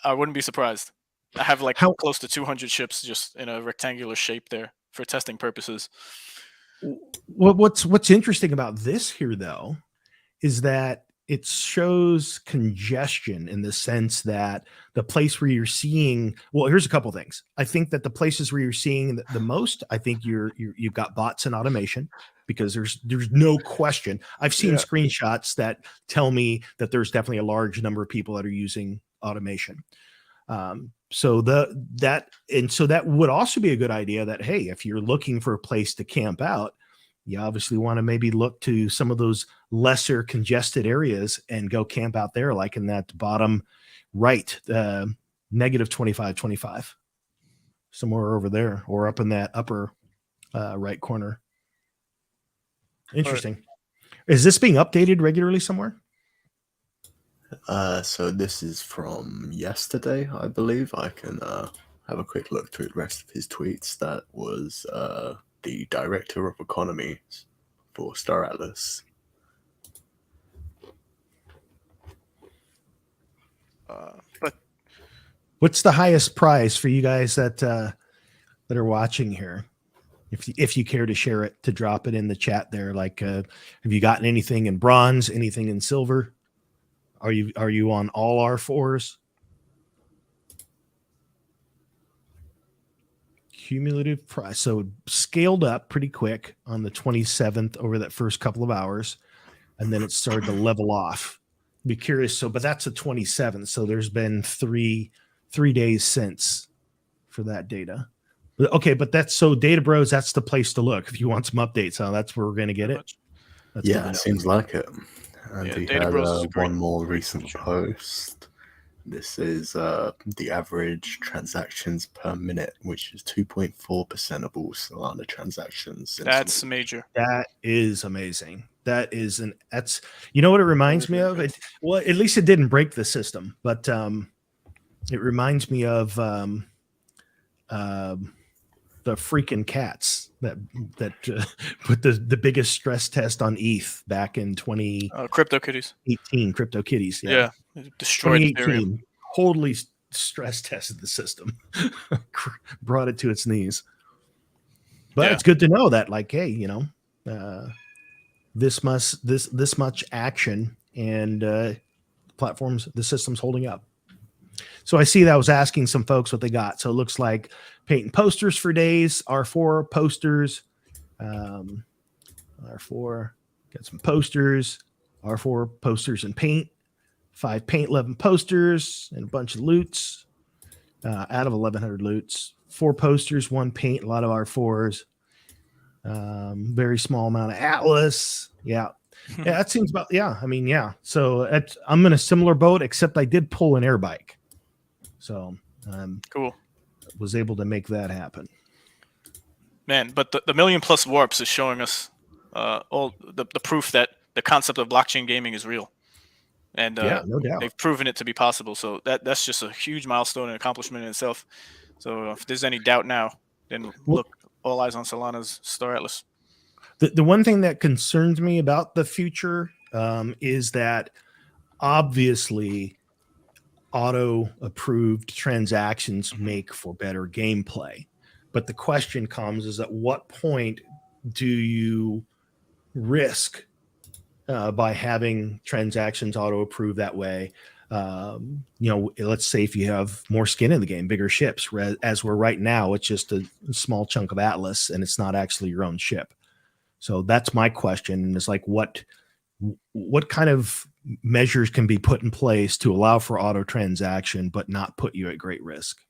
wouldn't be surprised. I have like close to 200 ships just in a rectangular shape there for testing purposes. What's interesting about this here, though, is that it shows congestion in the sense that the place where you're seeing, well, here's a couple things. I think that the places where you're seeing the most, I think you've got bots and automation, because there's no question. I've seen screenshots that tell me that there's definitely a large number of people that are using automation. So that would also be a good idea that, hey, if you're looking for a place to camp out, you obviously want to maybe look to some of those lesser congested areas and go camp out there, like in that bottom right, negative 25, somewhere over there, or up in that upper right corner. Interesting. Is this being updated regularly somewhere? So this is from yesterday, I believe. I can have a quick look through the rest of his tweets. That was the director of economy for Star Atlas. But what's the highest prize for you guys that are watching here? If you care to share it, to drop it in the chat there. Like, have you gotten anything in bronze, anything in silver? Are you on all R4s? Cumulative price. So scaled up pretty quick on the 27th over that first couple of hours, and then it started to level off. Be curious. So, but that's the 27th. So there's been three days since for that data. Okay, but that's so Data Bros. That's the place to look if you want some updates. So that's where we're going to get it. That's yeah, it seems like it. And he had one more recent post. This is the average transactions per minute, which is 2.4% of all Solana transactions. That's major. That is amazing. That's you know what it reminds me of? Well, at least it didn't break the system, but it reminds me of the freaking cats that put the biggest stress test on ETH back in 2018. CryptoKitties. CryptoKitties, Yeah, it destroyed Ethereum. 2018 totally stress tested the system, brought it to its knees. But it's good to know that, like, hey, you know, this much action and the system's holding up. So I see that I was asking some folks what they got. So it looks like painting posters for days, R4 posters, R4 got some posters, R4 posters and paint, 5 paint, 11 posters, and a bunch of loots out of 1,100 loots. 4 posters, 1 paint, a lot of R4s. Very small amount of Atlas. Yeah, that seems about. Yeah, I mean, yeah. So I'm in a similar boat, except I did pull an air bike. So cool. Was able to make that happen. Man, but the million plus warps is showing us all the proof that the concept of blockchain gaming is real. And yeah, no doubt. They've proven it to be possible. So that's just a huge milestone and accomplishment in itself. So if there's any doubt now, then look, all eyes on Solana's Star Atlas. The one thing that concerns me about the future is that obviously auto-approved transactions make for better gameplay. But the question comes is, at what point do you risk by having transactions auto-approved that way? You know, let's say if you have more skin in the game, bigger ships, as we're right now, it's just a small chunk of Atlas and it's not actually your own ship. So that's my question. And it's like, what kind of measures can be put in place to allow for auto transaction, but not put you at great risk?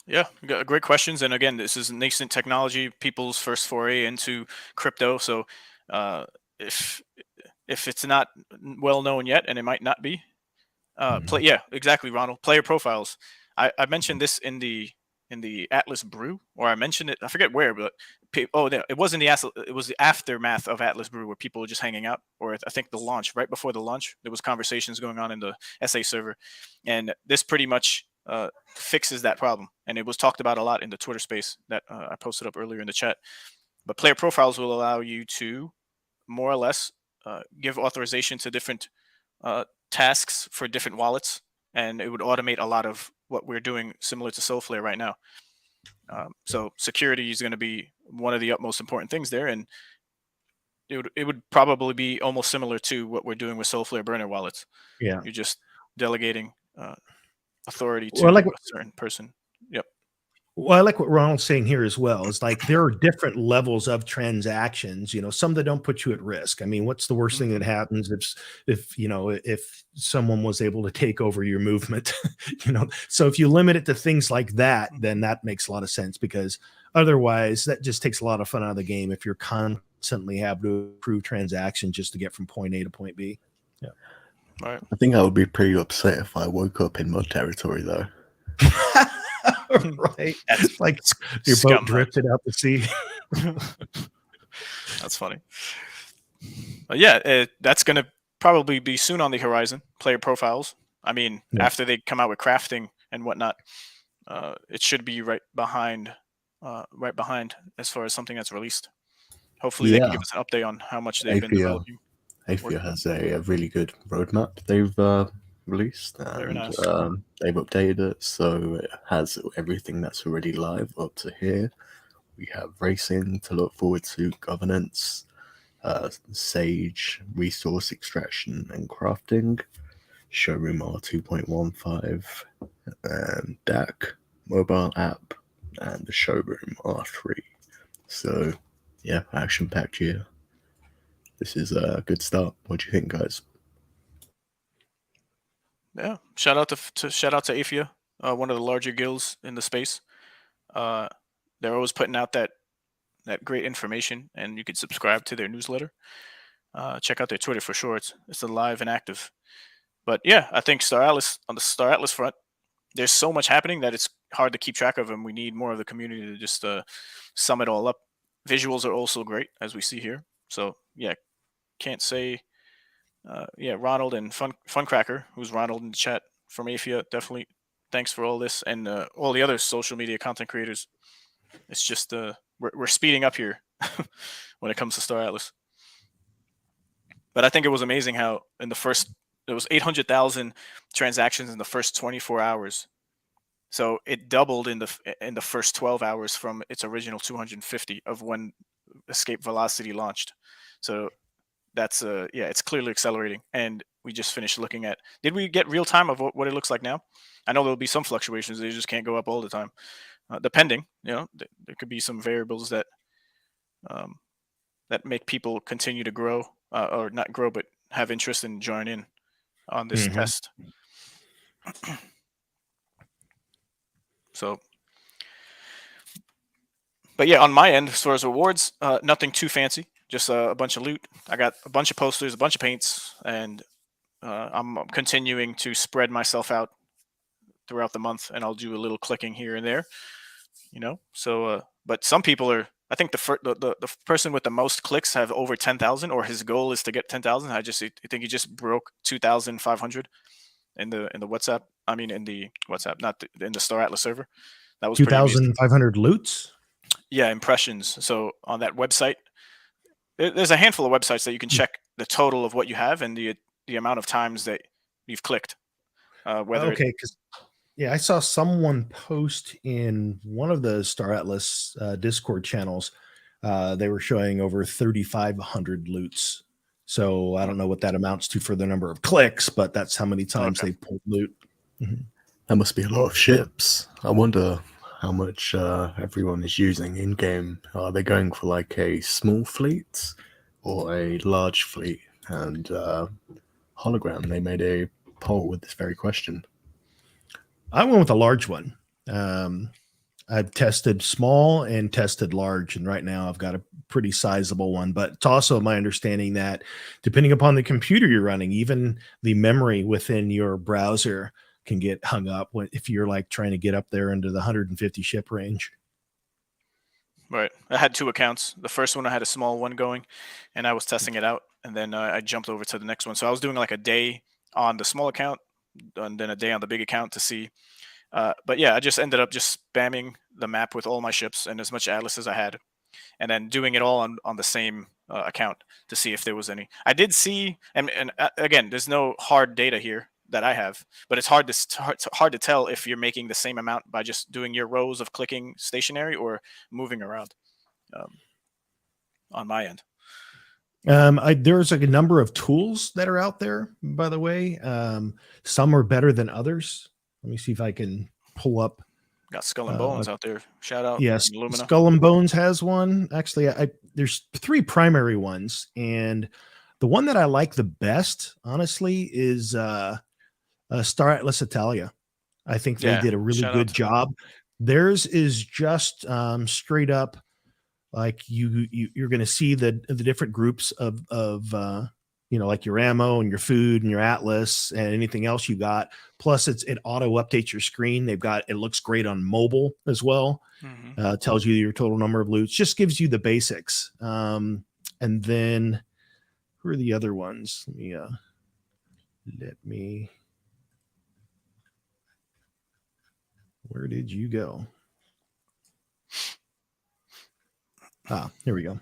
Yeah, great questions. And again, this is nascent technology, people's first foray into crypto. So if it's not well known yet, and it might not be, yeah, exactly, Ronald. Player profiles. I mentioned this in the Atlas Brew, or I mentioned it, I forget where, but it was in it was the aftermath of Atlas Brew where people were just hanging out, or I think the launch, right before the launch, there was conversations going on in the SA server, and this pretty much fixes that problem. And it was talked about a lot in the Twitter space that I posted up earlier in the chat. But player profiles will allow you to more or less give authorization to different tasks for different wallets, and it would automate a lot of what we're doing, similar to Soulflare right now. So security is going to be one of the utmost important things there, and it would probably be almost similar to what we're doing with Soulflare burner wallets. Yeah, you're just delegating authority to a certain person. Yep. Well, I like what Ronald's saying here as well. Is like there are different levels of transactions, you know, some that don't put you at risk. I mean, what's the worst thing that happens if you know, if someone was able to take over your movement, you know? So if you limit it to things like that, then that makes a lot of sense, because otherwise that just takes a lot of fun out of the game if you're constantly have to approve transactions just to get from point A to point B. Yeah. All right. I think I would be pretty upset if I woke up in mud territory, though. Right. It's like your boat drifted out to sea. That's funny. Yeah, that's going to probably be soon on the horizon, player profiles. I mean, after they come out with crafting and whatnot, it should be right behind as far as something that's released. Hopefully they can give us an update on how much they've been developing. Aethia has a really good roadmap they've released, and nice. They've updated it, so it has everything that's already live up to here. We have racing to look forward to, governance, Sage, resource extraction and crafting, Showroom R2.15, and DAC, mobile app, and the Showroom R3. So, yeah, action-packed year. This is a good start. What do you think, guys? Yeah, shout out to Aethia, one of the larger guilds in the space. They're always putting out that great information, and you can subscribe to their newsletter. Check out their Twitter for sure. It's alive and active. But yeah, I think on the Star Atlas front, there's so much happening that it's hard to keep track of, and we need more of the community to just sum it all up. Visuals are also great, as we see here. So yeah, can't say. Yeah, Ronald and Funcracker, who's Ronald in the chat from Aethia, definitely thanks for all this, and all the other social media content creators. It's just we're speeding up here when it comes to Star Atlas. But I think it was amazing how there was 800,000 transactions in the first 24 hours. So it doubled in the first 12 hours from its original 250 of when Escape Velocity launched. So that's yeah, it's clearly accelerating. And we just finished looking at, did we get real time of what it looks like now? I know there'll be some fluctuations. They just can't go up all the time. Depending, there could be some variables that that make people continue to grow, or not grow, but have interest in joining in on this test. So, but yeah, on my end, as far as rewards, nothing too fancy. Just a bunch of loot. I got a bunch of posters, a bunch of paints, and I'm continuing to spread myself out throughout the month, and I'll do a little clicking here and there. So but some people are, I think the person with the most clicks have over 10,000, or his goal is to get 10,000. I think he just broke 2,500 in the WhatsApp. I mean, in the WhatsApp, not in the Star Atlas server. That was 2,500 loots. Yeah, impressions. So on that website, there's a handful of websites that you can check the total of what you have and the amount of times that you've clicked. Okay, because yeah, I saw someone post in one of the Star Atlas Discord channels. They were showing over 3,500 loots. So I don't know what that amounts to for the number of clicks, but that's how many times they pulled loot. That must be a lot of ships. I wonder how much everyone is using in game. Are they going for like a small fleet or a large fleet? And Hologram, they made a poll with this very question. I went with a large one. I've tested small and tested large, and right now I've got a pretty sizable one. But it's also my understanding that depending upon the computer you're running, even the memory within your browser can get hung up if you're like trying to get up there into the 150 ship range. Right. I had two accounts. The first one, I had a small one going, and I was testing it out, and then I jumped over to the next one. So I was doing like a day on the small account, and then a day on the big account to see. But yeah, I just ended up just spamming the map with all my ships and as much Atlas as I had, and then doing it all on the same account to see if there was any. I did see, and again, there's no hard data here that I have, but it's hard to tell if you're making the same amount by just doing your rows of clicking stationary or moving around on my end. There's like a number of tools that are out there, by the way. Some are better than others. Let me see if I can pull up. Got Skull and Bones out there. Shout out. Yes, Skull and Bones has one. Actually, there's three primary ones, and the one that I like the best, honestly, is Star Atlas Italia. I think they did a really good job. Theirs is just straight up like you're going to see the different groups of like your ammo and your food and your Atlas and anything else you got. Plus it auto updates your screen. It looks great on mobile as well. Tells you your total number of loots, just gives you the basics. And then who are the other ones? Where did you go? Here we go.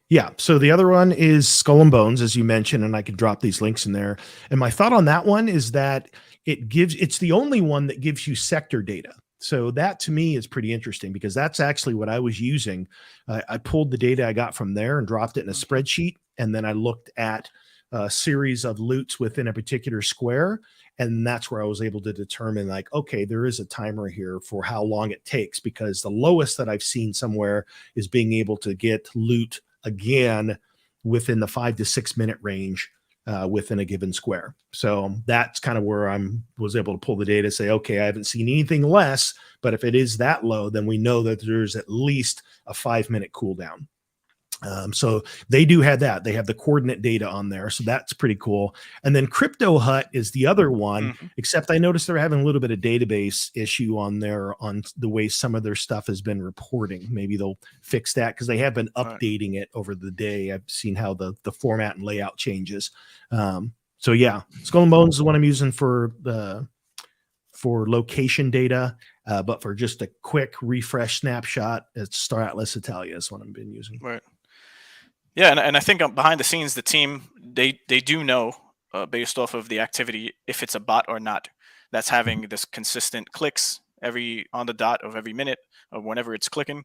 Yeah, so the other one is Skull and Bones, as you mentioned, and I could drop these links in there. And my thought on that one is that it's the only one that gives you sector data. So that to me is pretty interesting because that's actually what I was using. I pulled the data I got from there and dropped it in a spreadsheet. And then I looked at a series of loots within a particular square. And that's where I was able to determine like, okay, there is a timer here for how long it takes, because the lowest that I've seen somewhere is being able to get loot again within the 5 to 6 minute range within a given square. So that's kind of where I was able to pull the data, say, okay, I haven't seen anything less, but if it is that low, then we know that there's at least a 5-minute cooldown. So they do have that. They have the coordinate data on there. So that's pretty cool. And then Crypto Hut is the other one, except I noticed they're having a little bit of database issue on there on the way some of their stuff has been reporting. Maybe they'll fix that because they have been updating it over the day. I've seen how the format and layout changes. So yeah, Skull and Bones is the one I'm using for the for location data, but for just a quick refresh snapshot, it's Star Atlas Italia is what I've been using. Right. Yeah, and I think behind the scenes, the team they do know based off of the activity if it's a bot or not. That's having this consistent clicks on the dot of every minute or whenever it's clicking,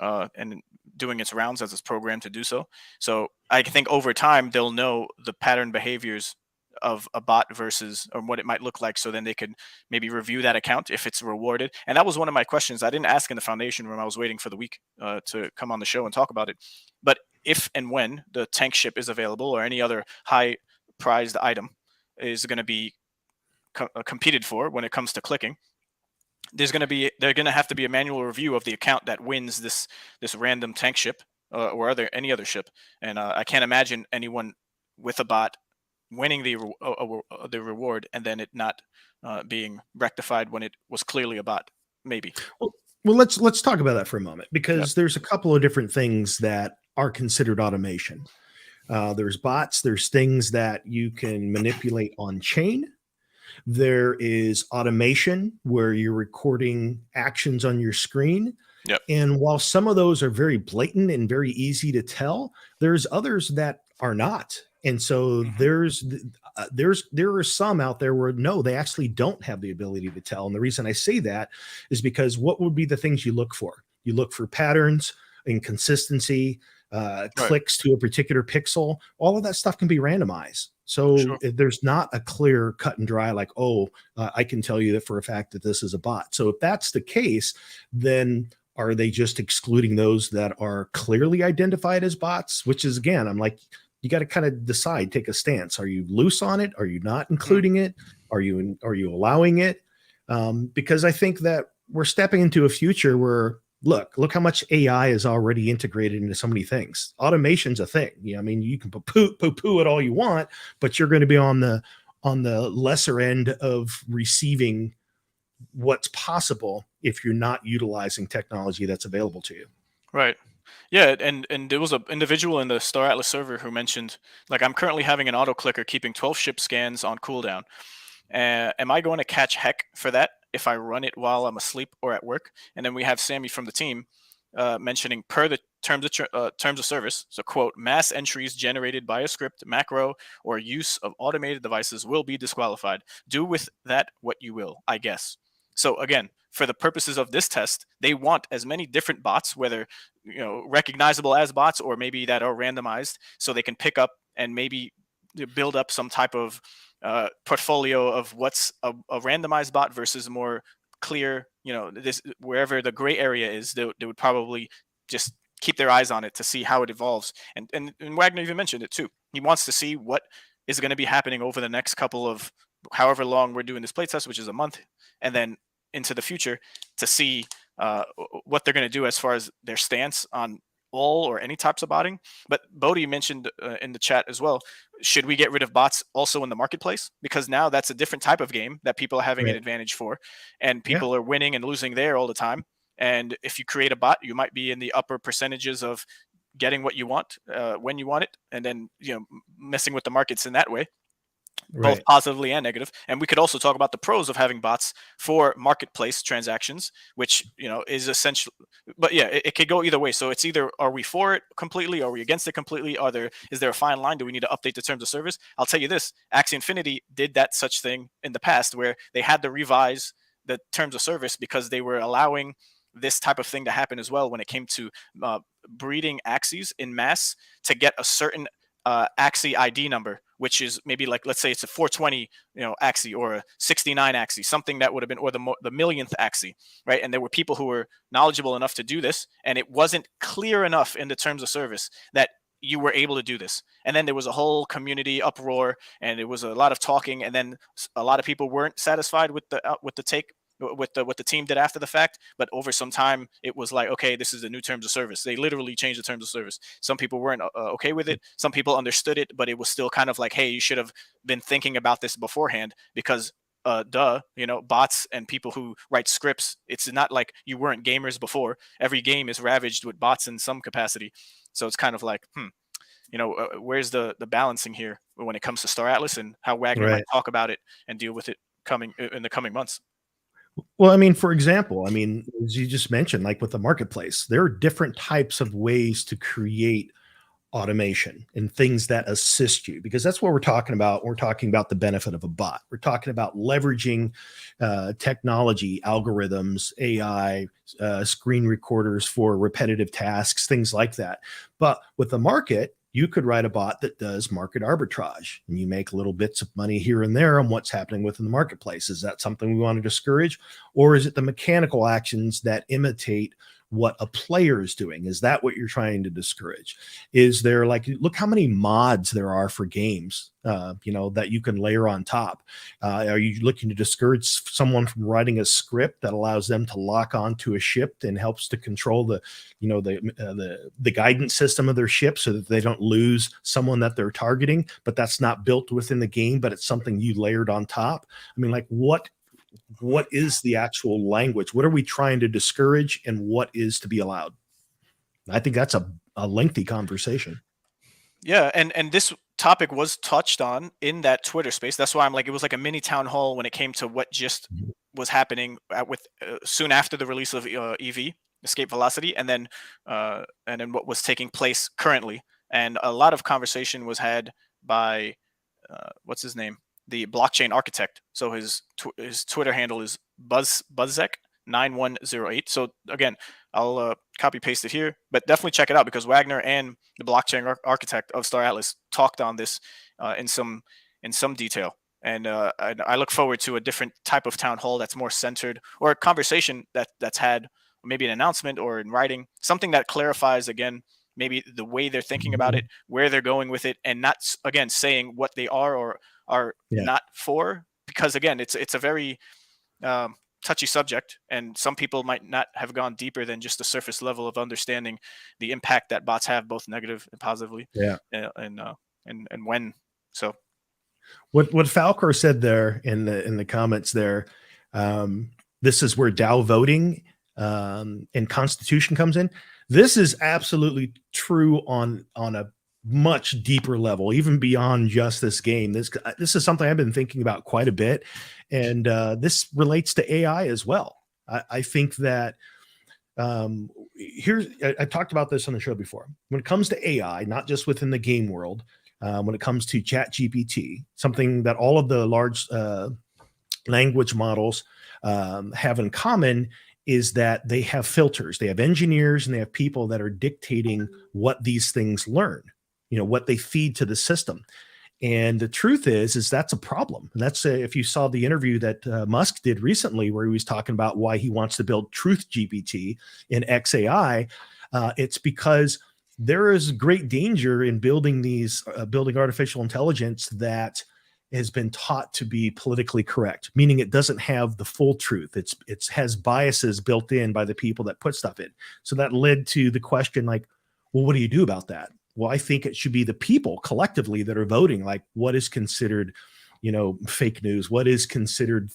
and doing its rounds as it's programmed to do so. So I think over time they'll know the pattern behaviors of a bot versus or what it might look like, so then they could maybe review that account if it's rewarded. And that was one of my questions I didn't ask in the foundation room. I was waiting for the week to come on the show and talk about it. But if and when the tank ship is available or any other high prized item is going to be competed for when it comes to clicking, they're going to have to be a manual review of the account that wins this random tank ship or any other ship. And I can't imagine anyone with a bot winning the reward and then it not being rectified when it was clearly a bot. Maybe. Well, let's talk about that for a moment, because there's a couple of different things that are considered automation. There's bots, there's things that you can manipulate on chain. There is automation where you're recording actions on your screen. Yep. And while some of those are very blatant and very easy to tell, there's others that are not. And so there are some out there where no, they actually don't have the ability to tell. And the reason I say that is because what would be the things you look for? You look for patterns, inconsistency, clicks to a particular pixel. All of that stuff can be randomized. So there's not a clear cut and dry, like, I can tell you that for a fact that this is a bot. So if that's the case, then are they just excluding those that are clearly identified as bots? Which is, again, I'm like, you got to kind of decide, take a stance. Are you loose on it? Are you not including it? Are you allowing it? Because I think that we're stepping into a future where, look how much AI is already integrated into so many things. Automation's a thing. Yeah, I mean, you can poo-poo it all you want, but you're going to be on the lesser end of receiving what's possible if you're not utilizing technology that's available to you. Right. Yeah, and there was an individual in the Star Atlas server who mentioned, like, I'm currently having an auto clicker keeping 12 ship scans on cooldown. Am I going to catch heck for that if I run it while I'm asleep or at work? And then we have Sammy from the team mentioning, per the terms of service, so quote, mass entries generated by a script, macro, or use of automated devices will be disqualified. Do with that what you will, I guess. So again, for the purposes of this test, they want as many different bots, whether recognizable as bots or maybe that are randomized, so they can pick up and maybe build up some type of portfolio of what's a randomized bot versus more clear. This, wherever the gray area is, they would probably just keep their eyes on it to see how it evolves. And Wagner even mentioned it too. He wants to see what is going to be happening over the next couple of however long we're doing this playtest, which is a month, and then into the future, to see what they're going to do as far as their stance on all or any types of botting. But Bodhi mentioned in the chat as well, should we get rid of bots also in the marketplace? Because now that's a different type of game that people are having an advantage for, and people are winning and losing there all the time. And if you create a bot, you might be in the upper percentages of getting what you want when you want it, and then messing with the markets in that way. Both positively and negative. And we could also talk about the pros of having bots for marketplace transactions, which is essential. But yeah, it could go either way. So it's either, are we for it completely, are we against it completely, is there a fine line? Do we need to update the terms of service? I'll tell you this, Axie Infinity did that such thing in the past, where they had to revise the terms of service because they were allowing this type of thing to happen as well when it came to breeding Axies in mass to get a certain Axie ID number, which is maybe, like, let's say it's a 420 Axie or a 69 Axie, something that would have been, or the millionth Axie, right? And there were people who were knowledgeable enough to do this, and it wasn't clear enough in the terms of service that you were able to do this. And then there was a whole community uproar, and it was a lot of talking, and then a lot of people weren't satisfied with the take what the team did after the fact. But over some time, it was like, okay, this is the new terms of service. They literally changed the terms of service. Some people weren't okay with it. Some people understood it, but it was still kind of like, hey, you should have been thinking about this beforehand, because bots and people who write scripts, it's not like you weren't gamers before. Every game is ravaged with bots in some capacity. So it's kind of like, where's the balancing here when it comes to Star Atlas, and how Wagner might talk about it and deal with it in the coming months. Well, I mean, for example, I mean, as you just mentioned, like with the marketplace, there are different types of ways to create automation and things that assist you, because that's what we're talking about. We're talking about the benefit of a bot. We're talking about leveraging technology, algorithms, AI, screen recorders for repetitive tasks, things like that. But with the market, you could write a bot that does market arbitrage, and you make little bits of money here and there on what's happening within the marketplace. Is that something we want to discourage? Or is it the mechanical actions that imitate what a player is doing? Is that what you're trying to discourage? Is there, like, look how many mods there are for games, that you can layer on top. Are you looking to discourage someone from writing a script that allows them to lock onto a ship and helps to control the guidance system of their ship so that they don't lose someone that they're targeting? But that's not built within the game, but it's something you layered on top. I mean, like, what is the actual language? What are we trying to discourage, and what is to be allowed? I think that's a lengthy conversation. Yeah, and this topic was touched on in that Twitter space. That's why I'm like, it was like a mini town hall when it came to what just was happening with soon after the release of EV Escape Velocity, and then what was taking place currently. And a lot of conversation was had by what's his name, the blockchain architect. So his Twitter handle is Buzzek9108. So again, I'll copy paste it here, but definitely check it out, because Wagner and the blockchain architect of Star Atlas talked on this in some detail. And I look forward to a different type of town hall that's more centered, or a conversation that's had, maybe an announcement or in writing, something that clarifies again maybe the way they're thinking about it, where they're going with it, and not again saying what they are or are not for, because again it's a very touchy subject, and some people might not have gone deeper than just the surface level of understanding the impact that bots have, both negative and positively. And when. So what Falcor said there in the comments there, this is where DAO voting and constitution comes in. This is absolutely true on a much deeper level, even beyond just this game. This is something I've been thinking about quite a bit, and this relates to AI as well. I think that I talked about this on the show before. When it comes to AI, not just within the game world, when it comes to ChatGPT, something that all of the large language models have in common is that they have filters. They have engineers and they have people that are dictating what these things learn, what they feed to the system. And the truth is that's a problem. And that's if you saw the interview that Musk did recently, where he was talking about why he wants to build Truth GPT in XAI, it's because there is great danger in building artificial intelligence that has been taught to be politically correct, meaning it doesn't have the full truth. It has biases built in by the people that put stuff in. So that led to the question, like, well, what do you do about that? Well, I think it should be the people collectively that are voting, like, what is considered, fake news? What is considered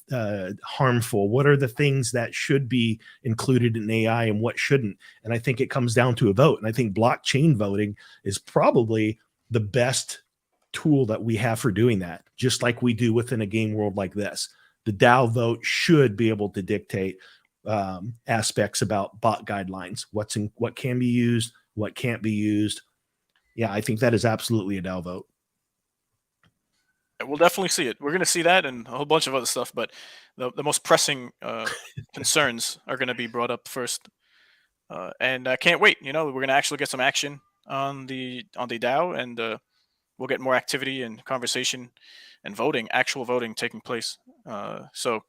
harmful? What are the things that should be included in AI and what shouldn't? And I think it comes down to a vote. And I think blockchain voting is probably the best tool that we have for doing that, just like we do within a game world like this. The DAO vote should be able to dictate aspects about bot guidelines, what can be used, what can't be used. Yeah, I think that is absolutely a DAO vote. We'll definitely see it. We're going to see that and a whole bunch of other stuff, but the most pressing concerns are going to be brought up first. And I can't wait. We're going to actually get some action on the DAO, and we'll get more activity and conversation and actual voting taking place. So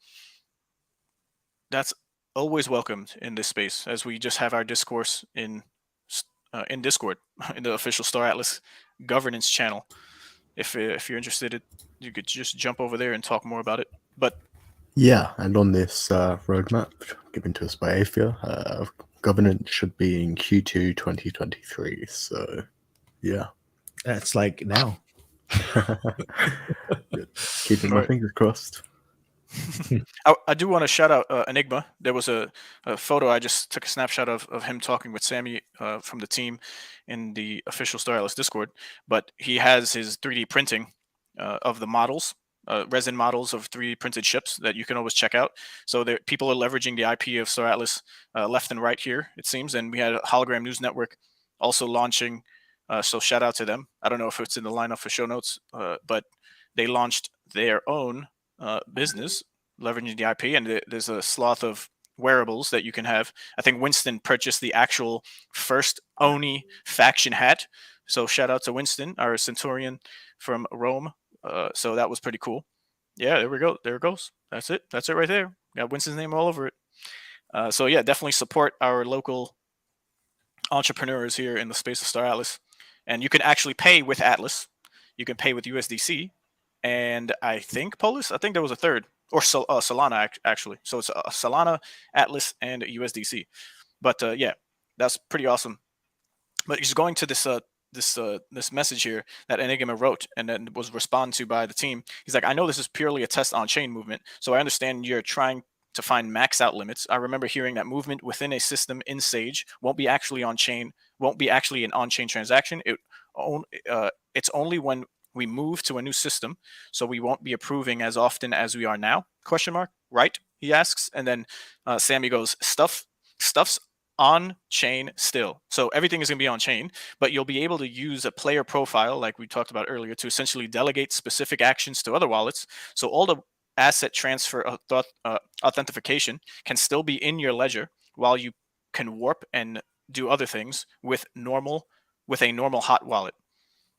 that's always welcomed in this space, as we just have our discourse in Discord, in the official Star Atlas governance channel. If you're interested, you could just jump over there and talk more about it. But yeah, and on this roadmap given to us by AFIA, governance should be in Q2 2023. So, yeah. That's like now. Keeping my fingers crossed. I do want to shout out Enigma. There was a photo I just took a snapshot of him talking with Sammy from the team in the official Star Atlas Discord. But he has his 3D printing of the models resin models of 3D printed ships that you can always check out. So there, people are leveraging the IP of Star Atlas left and right here, it seems. And we had a Hologram News Network also launching. So shout out to them. I don't know if it's in the lineup for show notes, but they launched their own business leveraging the IP, and there's a sloth of wearables that you can have. I think Winston purchased the actual first Oni faction hat. So shout out to Winston, our Centurion from Rome. So that was pretty cool. Yeah, there we go. There it goes. That's it. That's it right there. Got Winston's name all over it. So yeah, definitely support our local entrepreneurs here in the space of Star Atlas. And you can actually pay with Atlas. You can pay with USDC. And I think Polis, I think there was a third, or Solana actually. So it's Solana, Atlas, and USDC. But yeah, that's pretty awesome. But he's going to this message here that Enigma wrote and then was responded to by the team. He's like, I know this is purely a test on chain movement, so I understand you're trying to find max out limits. I remember hearing that movement within a system in Sage won't be actually on chain, won't be actually an on-chain transaction. It's only when we move to a new system, so we won't be approving as often as we are now? Question mark. Right? He asks, and then Sammy goes, stuff's on chain still. So everything is going to be on chain, but you'll be able to use a player profile, like we talked about earlier, to essentially delegate specific actions to other wallets. So all the asset transfer authentication can still be in your ledger while you can warp and do other things with a normal hot wallet.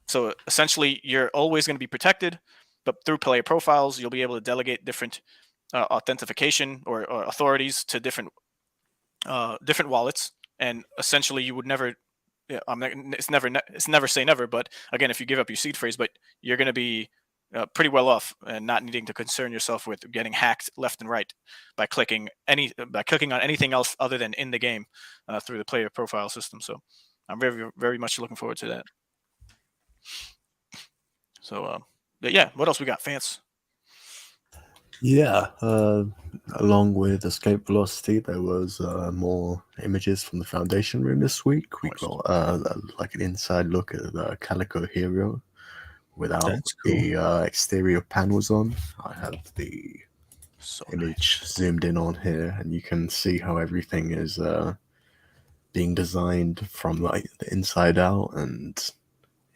So essentially, you're always going to be protected, but through player profiles, you'll be able to delegate different authentication or authorities to different wallets, and essentially, you would never. Yeah, it's never say never, but again, if you give up your seed phrase, but you're going to be pretty well off and not needing to concern yourself with getting hacked left and right by clicking on anything else other than in the game through the player profile system. So I'm very, very much looking forward to that. So, but yeah, what else we got, Vance? Yeah, along with Escape Velocity, there was more images from the Foundation room this week. We got like an inside look at the Calico Hero without the exterior panels on. I have the image zoomed in on here, and you can see how everything is being designed from like the inside out, and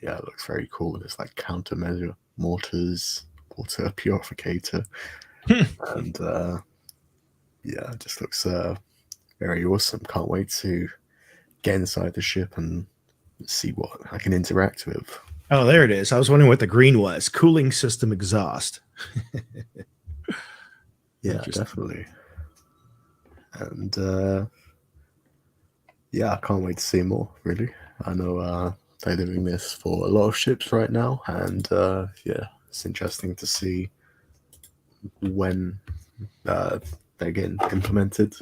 yeah, it looks very cool. There's like countermeasure mortars, water purificator, and yeah, it just looks very awesome. Can't wait to get inside the ship and see what I can interact with. Oh, there it is. I was wondering what the green was. Cooling system exhaust. Yeah, definitely. And yeah, I can't wait to see more, really. I know they're doing this for a lot of ships right now, and yeah, it's interesting to see when they're getting implemented.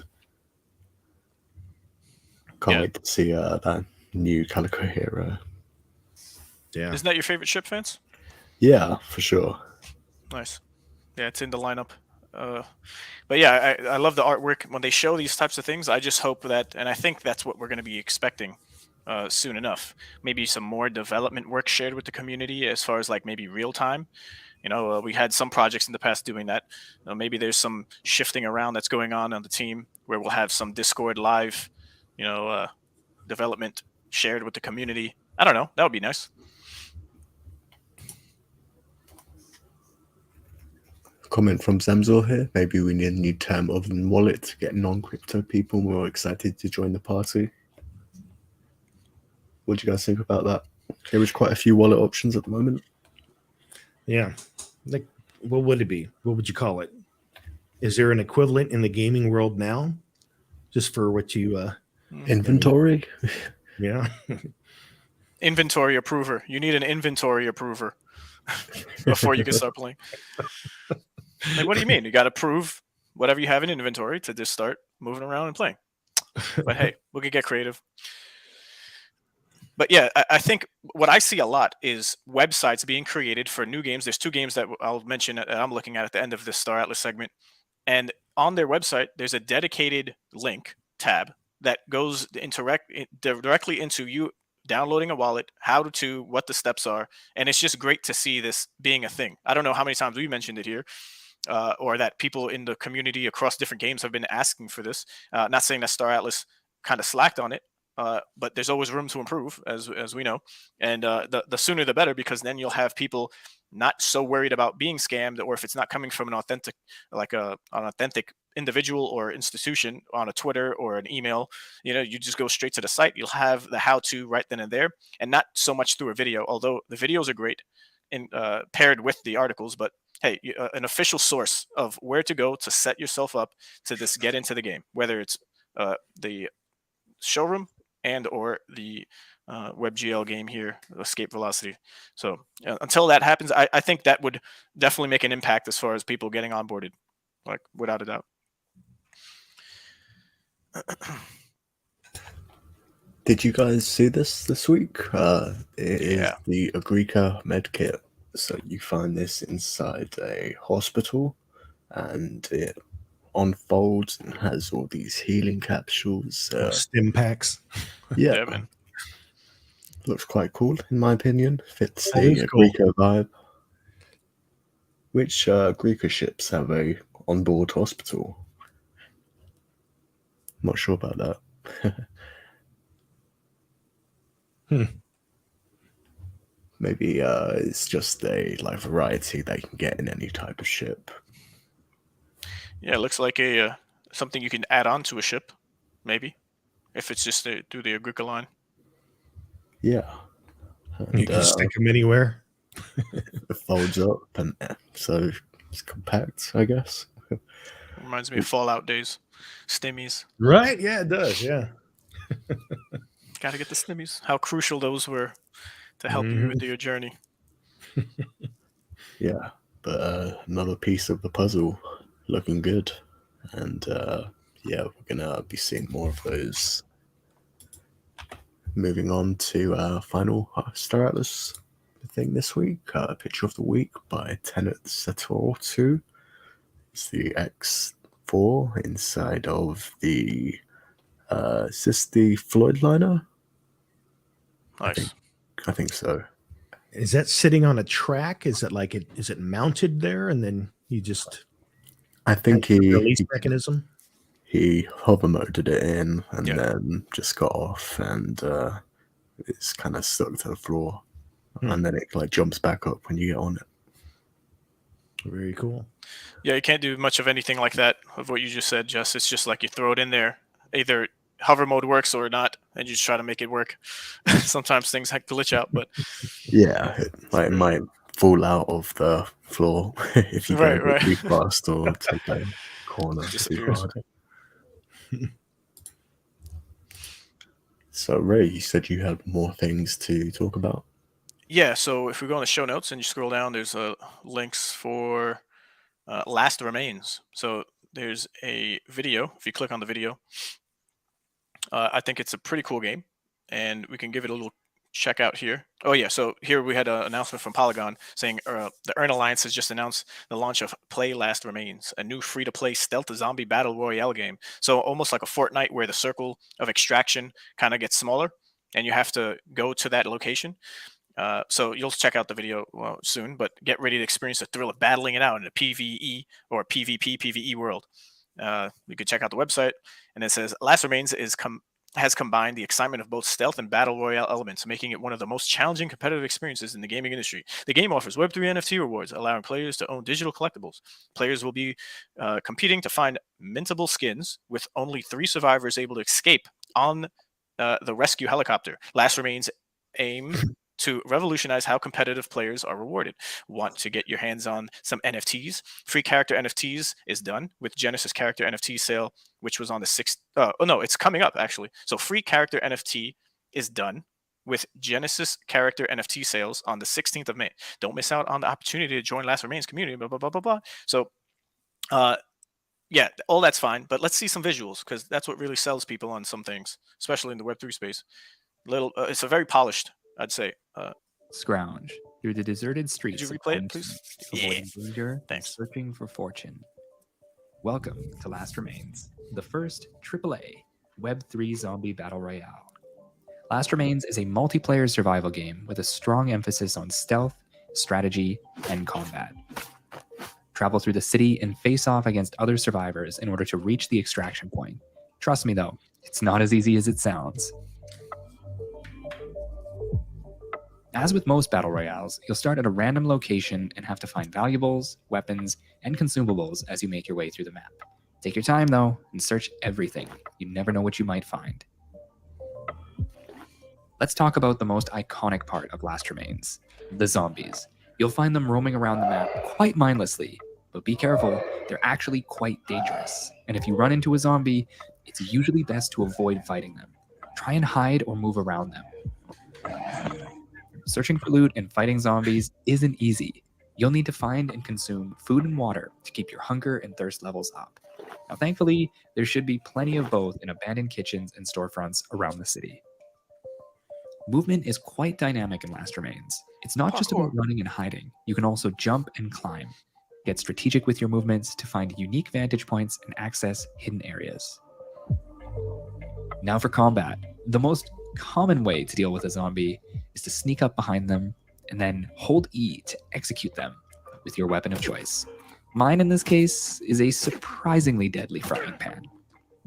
Can't wait to see that new Calico Hero. Yeah. Isn't that your favorite ship, Vance? Yeah, for sure. Nice. Yeah, it's in the lineup. But yeah, I love the artwork. When they show these types of things, I just hope that, and I think that's what we're going to be expecting soon enough. Maybe some more development work shared with the community as far as like maybe real time. You know, we had some projects in the past doing that. Maybe there's some shifting around that's going on the team where we'll have some Discord live, you know, development shared with the community. I don't know. That would be nice. Comment from Zamzor here. Maybe we need a new term other than wallet to get non-crypto people more excited to join the party. What do you guys think about that? There is quite a few wallet options at the moment. Yeah. Like, what would it be? What would you call it? Is there an equivalent in the gaming world now? Just for what you inventory? Yeah. Inventory approver. You need an inventory approver before you can start playing. Like, what do you mean? You got to prove whatever you have in inventory to just start moving around and playing. But hey, we could get creative. But yeah, I think what I see a lot is websites being created for new games. There's 2 games that I'll mention that I'm looking at the end of this Star Atlas segment. And on their website, there's a dedicated link tab that goes directly into downloading a wallet, how to, what the steps are, and it's just great to see this being a thing. I don't know how many times we mentioned it here, or that people in the community across different games have been asking for this. Not saying that Star Atlas kind of slacked on it, but there's always room to improve, as we know, and the sooner the better, because then you'll have people not so worried about being scammed, or if it's not coming from an authentic, like an authentic individual or institution on a Twitter or an email. You just go straight to the site. You'll have the how-to right then and there, and not so much through a video. Although the videos are great, in paired with the articles, but hey, an official source of where to go to set yourself up to just get into the game, whether it's the Showroom and or the WebGL game here, Escape Velocity. So until that happens, I think that would definitely make an impact as far as people getting onboarded, like without a doubt. Did you guys see this week? It is the Agrica medkit. So you find this inside a hospital, and it unfolds and has all these healing capsules. Stim packs. Yeah, man. Looks quite cool in my opinion. Fits That the is cool. Agrica vibe. Which Agrica ships have a onboard hospital? Not sure about that. Maybe it's just a variety that you can get in any type of ship. Yeah, it looks like a something you can add on to a ship, maybe, if it's just through the Agrica line. Yeah. You can stick them anywhere. It folds up, and so it's compact, I guess. Reminds me of Fallout days. Stimmies. Right? Yeah, it does. Yeah. Got to get the stimmies. How crucial those were to help you with your journey. Yeah, but another piece of the puzzle looking good. And yeah, we're going to be seeing more of those. Moving on to final Star Atlas thing this week. Picture of the week by Tenet Setor 2. It's the X4 inside of the is this the Floyd liner? Nice. I think so. Is that sitting on a track? Is it like is it mounted there, and then you just? I think release mechanism. He hover moded it in and then just got off, and it's kind of stuck to the floor, and then it jumps back up when you get on it. Very cool. Yeah, you can't do much of anything like that of what you just said, Jess. It's just like you throw it in there. Either hover mode works or not, and you just try to make it work. Sometimes things glitch out, but yeah, it might fall out of the floor if you go a bit too fast or take a corner too hard. So Ray, you said you had more things to talk about. Yeah, so if we go on the show notes and you scroll down, there's links for Last Remains. So there's a video. If you click on the video, I think it's a pretty cool game, and we can give it a little check out here. Oh yeah, so here we had an announcement from Polygon saying the Earn Alliance has just announced the launch of Play Last Remains, a new free-to-play stealth zombie battle royale game. So almost like a Fortnite, where the circle of extraction kind of gets smaller, and you have to go to that location. So you'll check out the video soon, but get ready to experience the thrill of battling it out in a PvE or PvE world. You can check out the website, and it says Last Remains has combined the excitement of both stealth and battle royale elements, making it one of the most challenging competitive experiences in the gaming industry. The game offers Web3 NFT rewards, allowing players to own digital collectibles. Players will be competing to find mintable skins, with only 3 survivors able to escape on the rescue helicopter. Last Remains aim to revolutionize how competitive players are rewarded. Want to get your hands on some NFTs? Free character NFTs is done with Genesis character NFT sale, which was on the 6th. Oh no, it's coming up actually. So free character NFT is done with Genesis character NFT sales on the 16th of May. Don't miss out on the opportunity to join Last Remains community. Blah blah blah blah blah. So, yeah, all that's fine, but let's see some visuals, because that's what really sells people on some things, especially in the Web3 space. It's a very polished, I'd say. Scrounge through the deserted streets. Could you replay it, please? Avoiding danger, Thanks. Searching for fortune. Welcome to Last Remains, the first AAA Web3 zombie battle royale. Last Remains is a multiplayer survival game with a strong emphasis on stealth, strategy, and combat. Travel through the city and face off against other survivors in order to reach the extraction point. Trust me though, it's not as easy as it sounds. As with most battle royales, you'll start at a random location and have to find valuables, weapons, and consumables as you make your way through the map. Take your time though, and search everything. You never know what you might find. Let's talk about the most iconic part of Last Remains, the zombies. You'll find them roaming around the map quite mindlessly, but be careful, they're actually quite dangerous. And if you run into a zombie, it's usually best to avoid fighting them. Try and hide or move around them. Searching for loot and fighting zombies isn't easy. You'll need to find and consume food and water to keep your hunger and thirst levels up. Now, thankfully, there should be plenty of both in abandoned kitchens and storefronts around the city. Movement is quite dynamic in Last Remains. It's not just about running and hiding. You can also jump and climb. Get strategic with your movements to find unique vantage points and access hidden areas. Now for combat. The most common way to deal with a zombie is to sneak up behind them and then hold E to execute them with your weapon of choice. Mine in this case is a surprisingly deadly frying pan.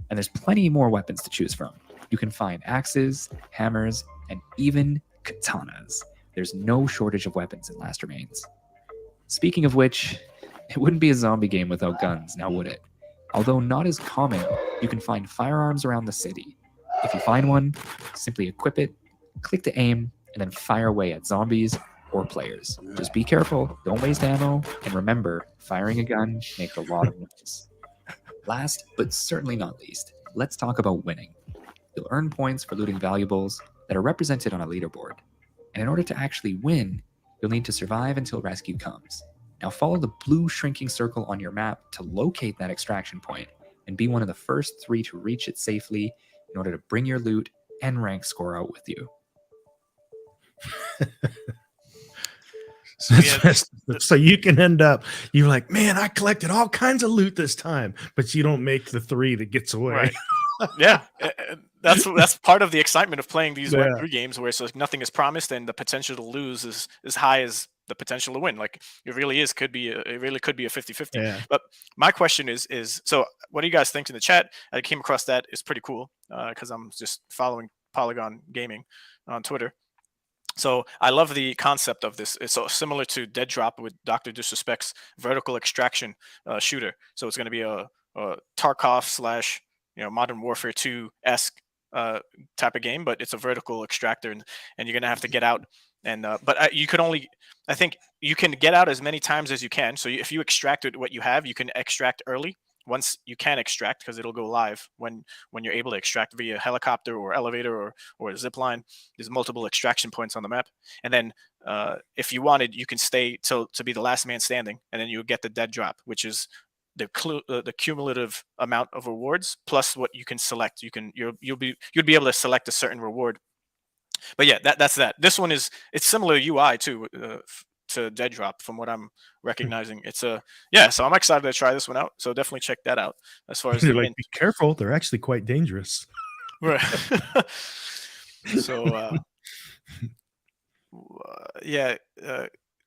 And there's plenty more weapons to choose from. You can find axes, hammers, and even katanas. There's no shortage of weapons in Last Remains. Speaking of which, it wouldn't be a zombie game without guns, now would it? Although not as common, you can find firearms around the city. If you find one, simply equip it, click to aim, and then fire away at zombies or players. Just be careful, don't waste ammo, and remember, firing a gun makes a lot of noise. Last, but certainly not least, let's talk about winning. You'll earn points for looting valuables that are represented on a leaderboard. And in order to actually win, you'll need to survive until rescue comes. Now follow the blue shrinking circle on your map to locate that extraction point and be one of the first 3 to reach it safely in order to bring your loot and rank score out with you. So you can end up, you're like, man, I collected all kinds of loot this time, but you don't make the 3 that gets away. Right. Yeah, that's part of the excitement of playing these Web3 games, where it's like nothing is promised and the potential to lose is as high as the potential to win. Like it really could be a 50-50. Yeah. But my question is so what do you guys think in the chat? I came across that. It's pretty cool because I'm just following Polygon Gaming on Twitter. So I love the concept of this. It's so similar to Dead Drop with Dr. Disrespect's vertical extraction shooter. So it's going to be a Tarkov / Modern Warfare 2-esque type of game, but it's a vertical extractor, and you're going to have to get out. And but you could only, I think you can get out as many times as you can. So if you extracted what you have, you can extract early. Once you can extract, because it'll go live when you're able to extract via helicopter or elevator or a zip line. There's multiple extraction points on the map, and then if you wanted, you can stay to be the last man standing, and then you get the dead drop, which is the cumulative amount of rewards plus what you can select. You'd be able to select a certain reward. But yeah, that's that. This one it's similar UI too to Dead Drop from what I'm recognizing. It's so I'm excited to try this one out. So definitely check that out. As far as be careful, they're actually quite dangerous. Right. So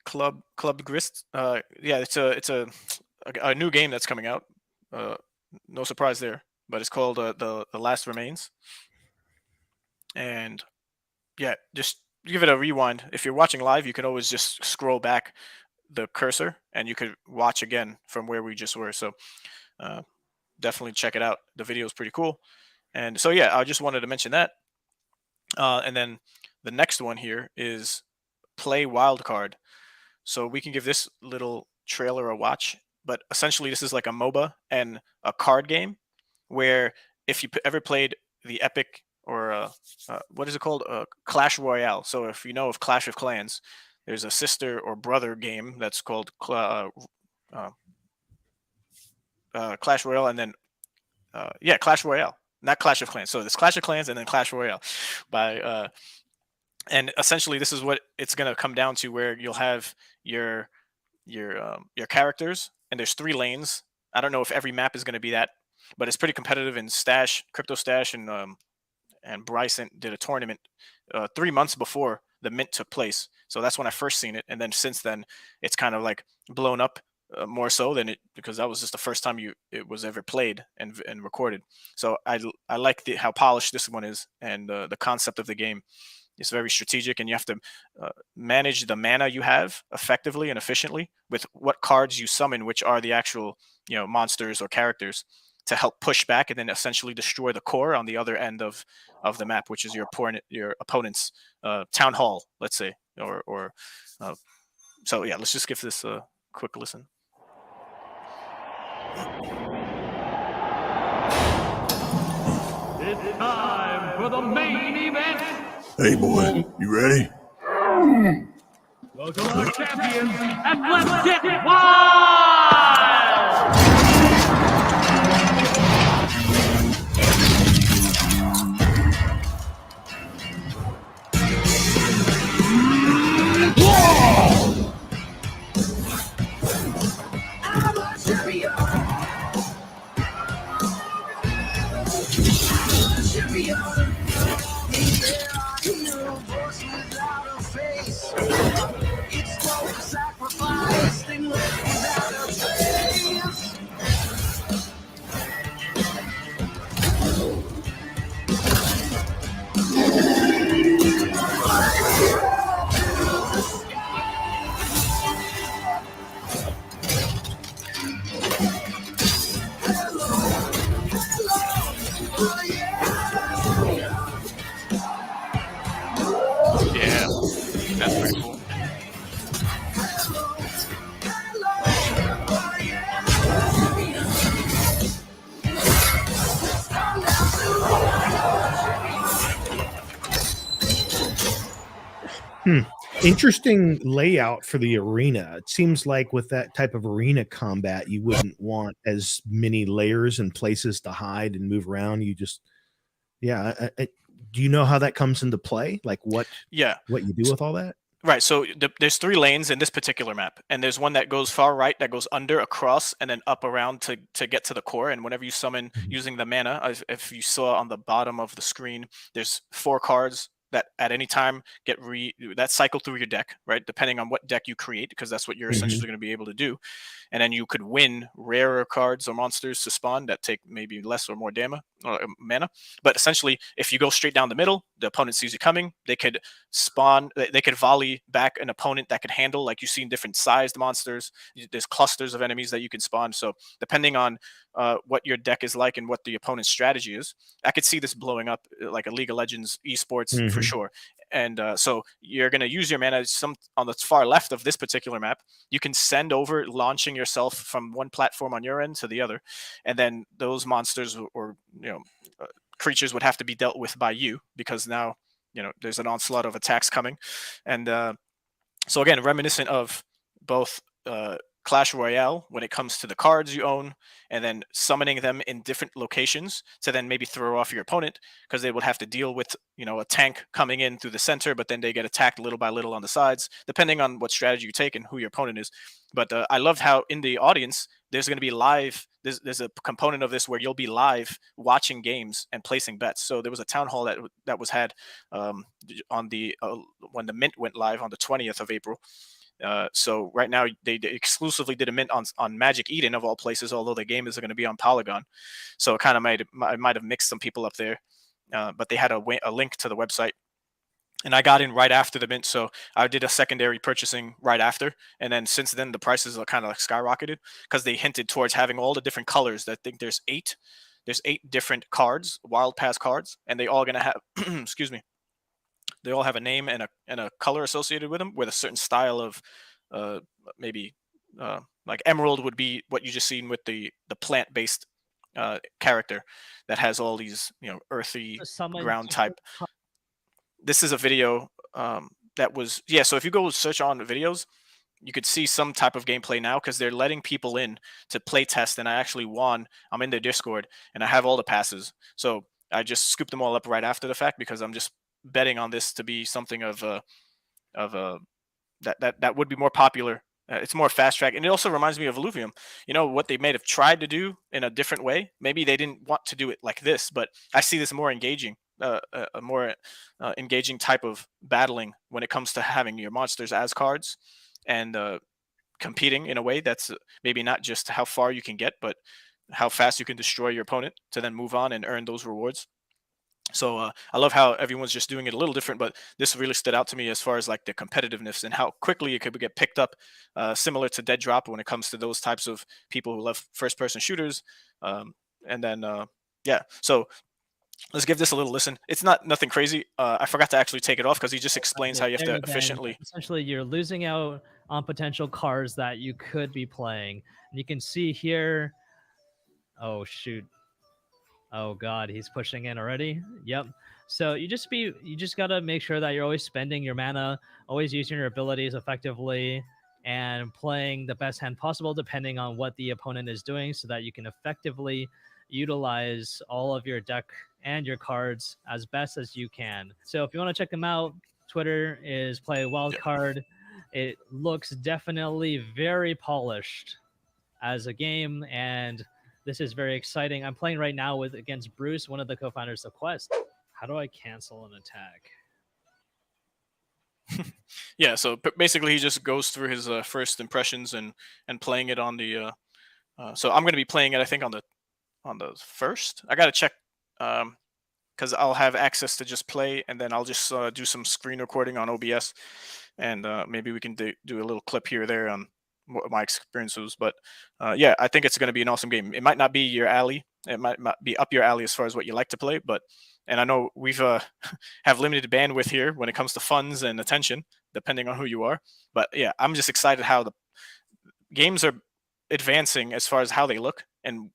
Club Grist. It's a new game that's coming out. No surprise there, but it's called the Last Remains. And yeah, just give it a rewind. If you're watching live, you can always just scroll back the cursor and you could watch again from where we just were. So definitely check it out. The video is pretty cool. And so yeah, I just wanted to mention that. And then the next one here is Play Wildcard. So we can give this little trailer a watch, but essentially this is like a MOBA and a card game where if you ever played the Epic or what is it called? Clash Royale. So if you know of Clash of Clans, there's a sister or brother game that's called Clash Royale, and then Clash Royale, not Clash of Clans. So there's Clash of Clans and then Clash Royale by and essentially this is what it's going to come down to, where you'll have your characters, and there's 3 lanes. I don't know if every map is going to be that, but it's pretty competitive in Stash, Crypto Stash, and and Bryson did a tournament 3 months before the mint took place. So that's when I first seen it, and then since then it's kind of like blown up more so than it, because that was just the first time it was ever played and recorded. So I like how polished this one is, and the concept of the game. It's very strategic, and you have to manage the mana you have effectively and efficiently with what cards you summon, which are the actual monsters or characters, to help push back and then essentially destroy the core on the other end of the map, which is your opponent's town hall, let's say, or so yeah. Let's just give this a quick listen. It's time for the main event. Hey, boy, you ready? Welcome our champions, and let's get wild! Yeah, that's pretty cool. Interesting layout for the arena. It seems like with that type of arena combat, you wouldn't want as many layers and places to hide and move around. You just, yeah. Do you know how that comes into play? Like what you do with all that? Right. So there's 3 lanes in this particular map, and there's one that goes far right, that goes under, across, and then up around to get to the core. And whenever you summon using the mana, if you saw on the bottom of the screen, there's 4 cards that at any time get that cycle through your deck, right? Depending on what deck you create, because that's what you're essentially going to be able to do. And then you could win rarer cards or monsters to spawn that take maybe less or more mana. But essentially, if you go straight down the middle, the opponent sees you coming, they could spawn, they could volley back an opponent that could handle, like you see in different sized monsters. There's clusters of enemies that you can spawn. So depending on what your deck is like and what the opponent's strategy is, I could see this blowing up like a League of Legends esports for sure. And so you're going to use your mana on the far left of this particular map. You can send over, launching yourself from one platform on your end to the other, and then those monsters or creatures would have to be dealt with by you, because now there's an onslaught of attacks coming. And so again, reminiscent of both Clash Royale when it comes to the cards you own, and then summoning them in different locations to then maybe throw off your opponent, because they would have to deal with a tank coming in through the center, but then they get attacked little by little on the sides, depending on what strategy you take and who your opponent is. But I love how in the audience there's going to be live. There's a component of this where you'll be live watching games and placing bets. So there was a town hall that was had on the when the mint went live on the 20th of April. So right now they exclusively did a mint on Magic Eden of all places, although the game is going to be on Polygon. So it kind of might have mixed some people up there, but they had a link to the website, and I got in right after the mint. So I did a secondary purchasing right after, and then since then the prices are kind of like skyrocketed, because they hinted towards having all the different colors. I think there's 8 different cards, wild pass cards, and they all going to have excuse me. They all have a name and a color associated with them, with a certain style of maybe like Emerald would be what you just seen with the plant-based character that has all these earthy ground type. This is a video that was so if you go search on videos, you could see some type of gameplay now, because they're letting people in to play test, and I actually won. I'm in their Discord and I have all the passes, so I just scooped them all up right after the fact, because I'm just betting on this to be something of a that would be more popular. It's more fast track, and it also reminds me of Illuvium. What they may have tried to do in a different way. Maybe they didn't want to do it like this, but I see this more engaging a more engaging type of battling when it comes to having your monsters as cards and competing in a way that's maybe not just how far you can get, but how fast you can destroy your opponent to then move on and earn those rewards. So I love how everyone's just doing it a little different, but this really stood out to me as far as like the competitiveness and how quickly it could get picked up, similar to Dead Drop when it comes to those types of people who love first-person shooters. And then yeah, so let's give this a little listen. It's nothing crazy. I forgot to actually take it off because he just explains how you have to efficiently. Essentially, you're losing out on potential cards that you could be playing. And you can see here. Oh shoot. Oh god, he's pushing in already. Yep. So you just gotta make sure that you're always spending your mana, always using your abilities effectively, and playing the best hand possible depending on what the opponent is doing, so that you can effectively utilize all of your deck and your cards as best as you can. So if you want to check them out, Twitter is Play Wildcard. It looks definitely very polished as a game, and this is very exciting. I'm playing right now against Bruce, one of the co-founders of Quest. How do I cancel an attack? Yeah, so basically he just goes through his first impressions and playing it on the. So I'm going to be playing it, I think, on the first. I got to check because I'll have access to just play, and then I'll just do some screen recording on OBS, and maybe we can do a little clip here or there on what my experience was. But yeah, I think it's going to be an awesome game. It might not be your alley. It might not be up your alley as far as what you like to play, but and I know we've have limited bandwidth here when it comes to funds and attention, depending on who you are. But yeah, I'm just excited how the games are advancing as far as how they look and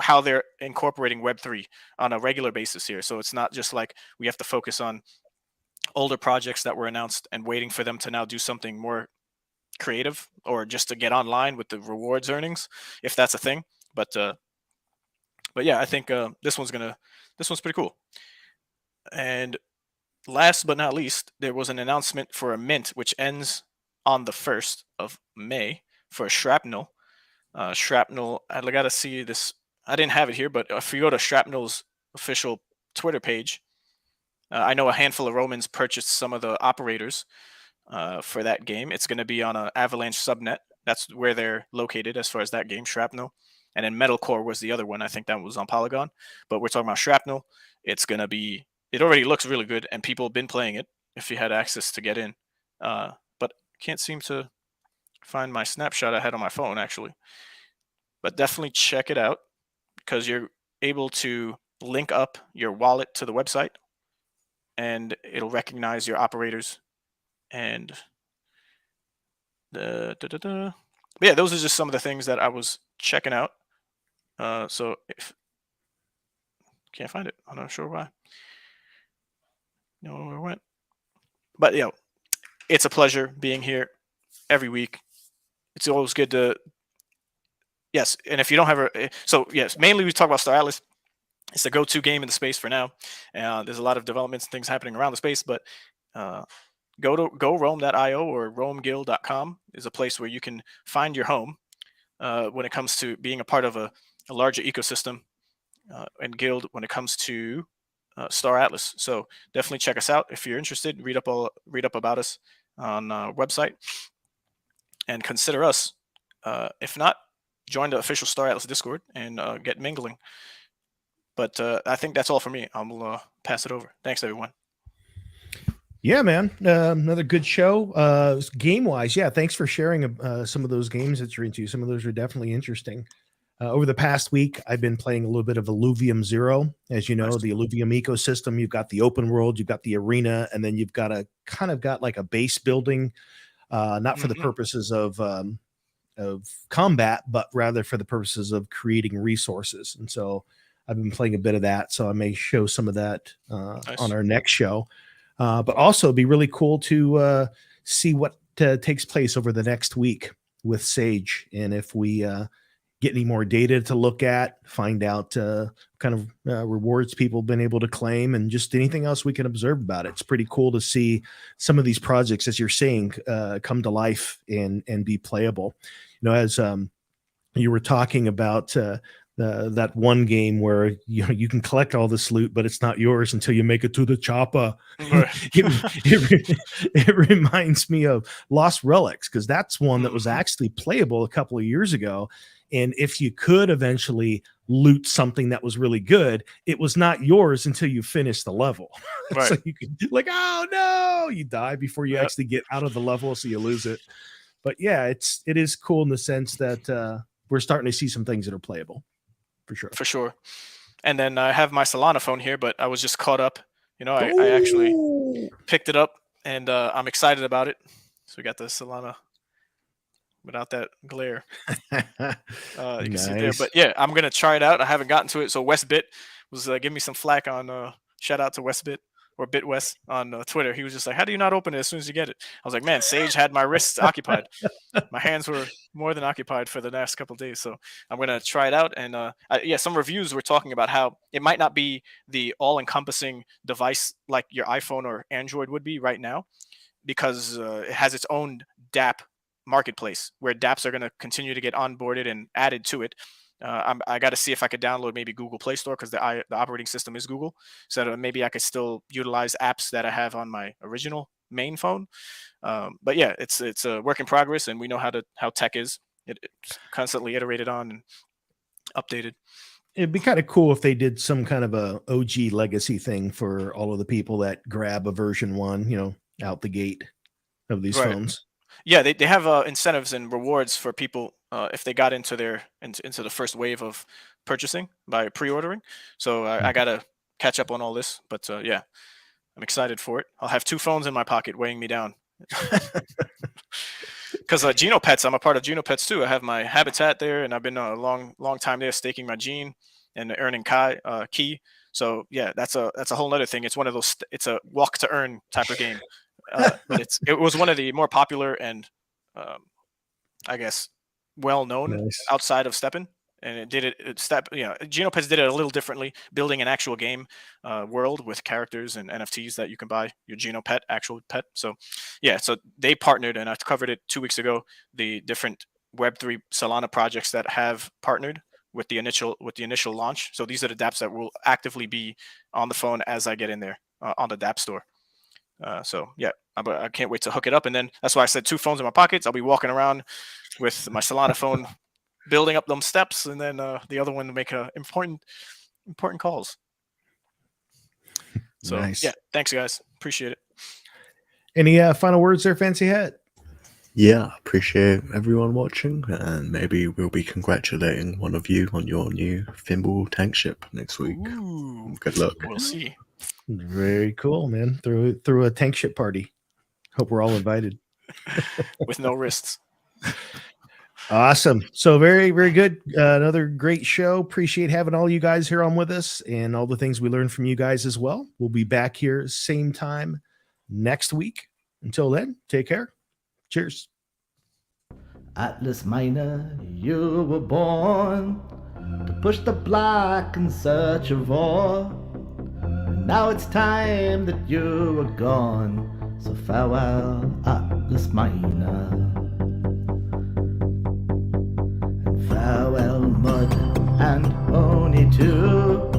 how they're incorporating Web3 on a regular basis here. So it's not just like we have to focus on older projects that were announced and waiting for them to now do something more creative or just to get online with the rewards earnings, if that's a thing. But yeah, I think this one's pretty cool. And last but not least, there was an announcement for a mint which ends on the 1st of May for Shrapnel. Shrapnel, I gotta see this. I didn't have it here, but if you go to Shrapnel's official Twitter page, I know a handful of Romans purchased some of the operators for that game. It's going to be on an Avalanche subnet. That's where they're located as far as that game, Shrapnel. And then Metalcore was the other one. I think that was on Polygon. But we're talking about Shrapnel. It's going to be, it already looks really good, and people have been playing it if you had access to get in. But can't seem to find my snapshot I had on my phone, actually. But definitely check it out, because you're able to link up your wallet to the website, and it'll recognize your operators. And but yeah, those are just some of the things that I was checking out. So if can't find it, I'm not sure why. No, where it went. But you know, it's a pleasure being here every week. It's always good to. Yes, and if you don't have so yes, mainly we talk about Star Atlas. It's the go-to game in the space for now. There's a lot of developments and things happening around the space, but go to GoRome.io or RomeGuild.com is a place where you can find your home when it comes to being a part of a larger ecosystem and guild when it comes to Star Atlas. So definitely check us out if you're interested. Read up about us on our website and consider us. If not, join the official Star Atlas Discord and get mingling. But I think that's all for me. I'll pass it over. Thanks, everyone. Yeah, man. Another good show. Game-wise, yeah, thanks for sharing some of those games that you're into. Some of those are definitely interesting. Over the past week, I've been playing a little bit of Illuvium Zero. As you know, nice. The Illuvium ecosystem, you've got the open world, you've got the arena, and then you've got like a base building, not for the purposes of combat, but rather for the purposes of creating resources. And so I've been playing a bit of that, so I may show some of that nice. On our next show. But also it'd be really cool to see what takes place over the next week with Sage, and if we get any more data to look at, find out kind of rewards people have been able to claim, and just anything else we can observe about it. It's pretty cool to see some of these projects, as you're saying, come to life and be playable. You know, as you were talking about that one game where you can collect all this loot, but it's not yours until you make it to the chopper. It reminds me of Lost Relics, because that's one that was actually playable a couple of years ago. And if you could eventually loot something that was really good, it was not yours until you finish the level. Right. So you could oh no, you die before you actually get out of the level, so you lose it. But yeah, it is cool in the sense that we're starting to see some things that are playable. For sure. And then I have my Solana phone here, but I was just caught up. I actually picked it up, and I'm excited about it. So we got the Solana without that glare. You can see it there. But yeah, I'm going to try it out. I haven't gotten to it. So Westbit was giving me some flack on shout out to Westbit or BitWest on Twitter. He was just like, how do you not open it as soon as you get it? I was like, man, Sage had my wrists occupied. My hands were more than occupied for the last couple of days. So I'm going to try it out. And some reviews were talking about how it might not be the all-encompassing device like your iPhone or Android would be right now, because it has its own DApp marketplace where dApps are going to continue to get onboarded and added to it. I got to see if I could download maybe Google Play Store, because the operating system is Google, so that maybe I could still utilize apps that I have on my original main phone. But yeah, it's a work in progress, and we know how tech is. It's constantly iterated on and updated. It'd be kind of cool if they did some kind of a OG legacy thing for all of the people that grab a version 1, out the gate of these phones. Yeah, they have incentives and rewards for people if they got into the first wave of purchasing by pre-ordering. So I gotta catch up on all this, but yeah, I'm excited for it. I'll have 2 phones in my pocket weighing me down. Because Genopets, I'm a part of Genopets too. I have my habitat there, and I've been a long time there staking my gene and earning key. So yeah, that's a whole other thing. It's one of those. It's a walk to earn type of game. But it was one of the more popular and I guess well known outside of Steppen, and Genopets did it a little differently, building an actual game world with characters and NFTs that you can buy your Genopet, actual pet. So yeah, so they partnered, and I covered it 2 weeks ago, the different Web3 Solana projects that have partnered with the initial launch. So these are the dApps that will actively be on the phone as I get in there on the dApp store. So yeah, I can't wait to hook it up. And then that's why I said 2 phones in my pockets. I'll be walking around with my Solana phone, building up them steps, and then the other one to make important calls. So yeah, thanks guys, appreciate it. Any final words there, Fancy Hat? Yeah, appreciate everyone watching, and maybe we'll be congratulating one of you on your new Thimble tank ship next week. Ooh, good luck. We'll see. Very cool, man. Through a tank ship party. Hope we're all invited. With no wrists. Awesome. So very, very good. Another great show. Appreciate having all you guys here on with us, and all the things we learned from you guys as well. We'll be back here same time next week. Until then, take care. Cheers. Atlas Miner, you were born to push the block in search of ore. Now it's time that you are gone, so farewell, Atlas Miner. And farewell, Mud and Oni too.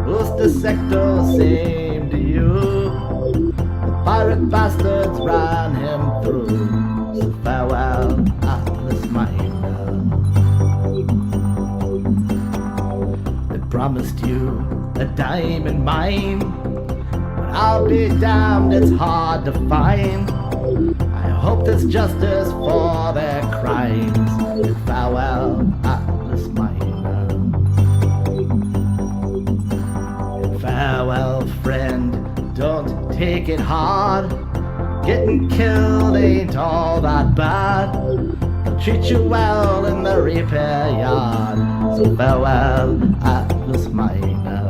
Who's the sector same to you? The pirate bastards ran him through, so farewell, Atlas Miner. They promised you a diamond mine, but I'll be damned, it's hard to find. I hope there's justice for their crimes. And farewell, Atlas Miner. And farewell, friend, don't take it hard. Getting killed ain't all that bad. They'll treat you well in the repair yard. So farewell, Atlas Miner.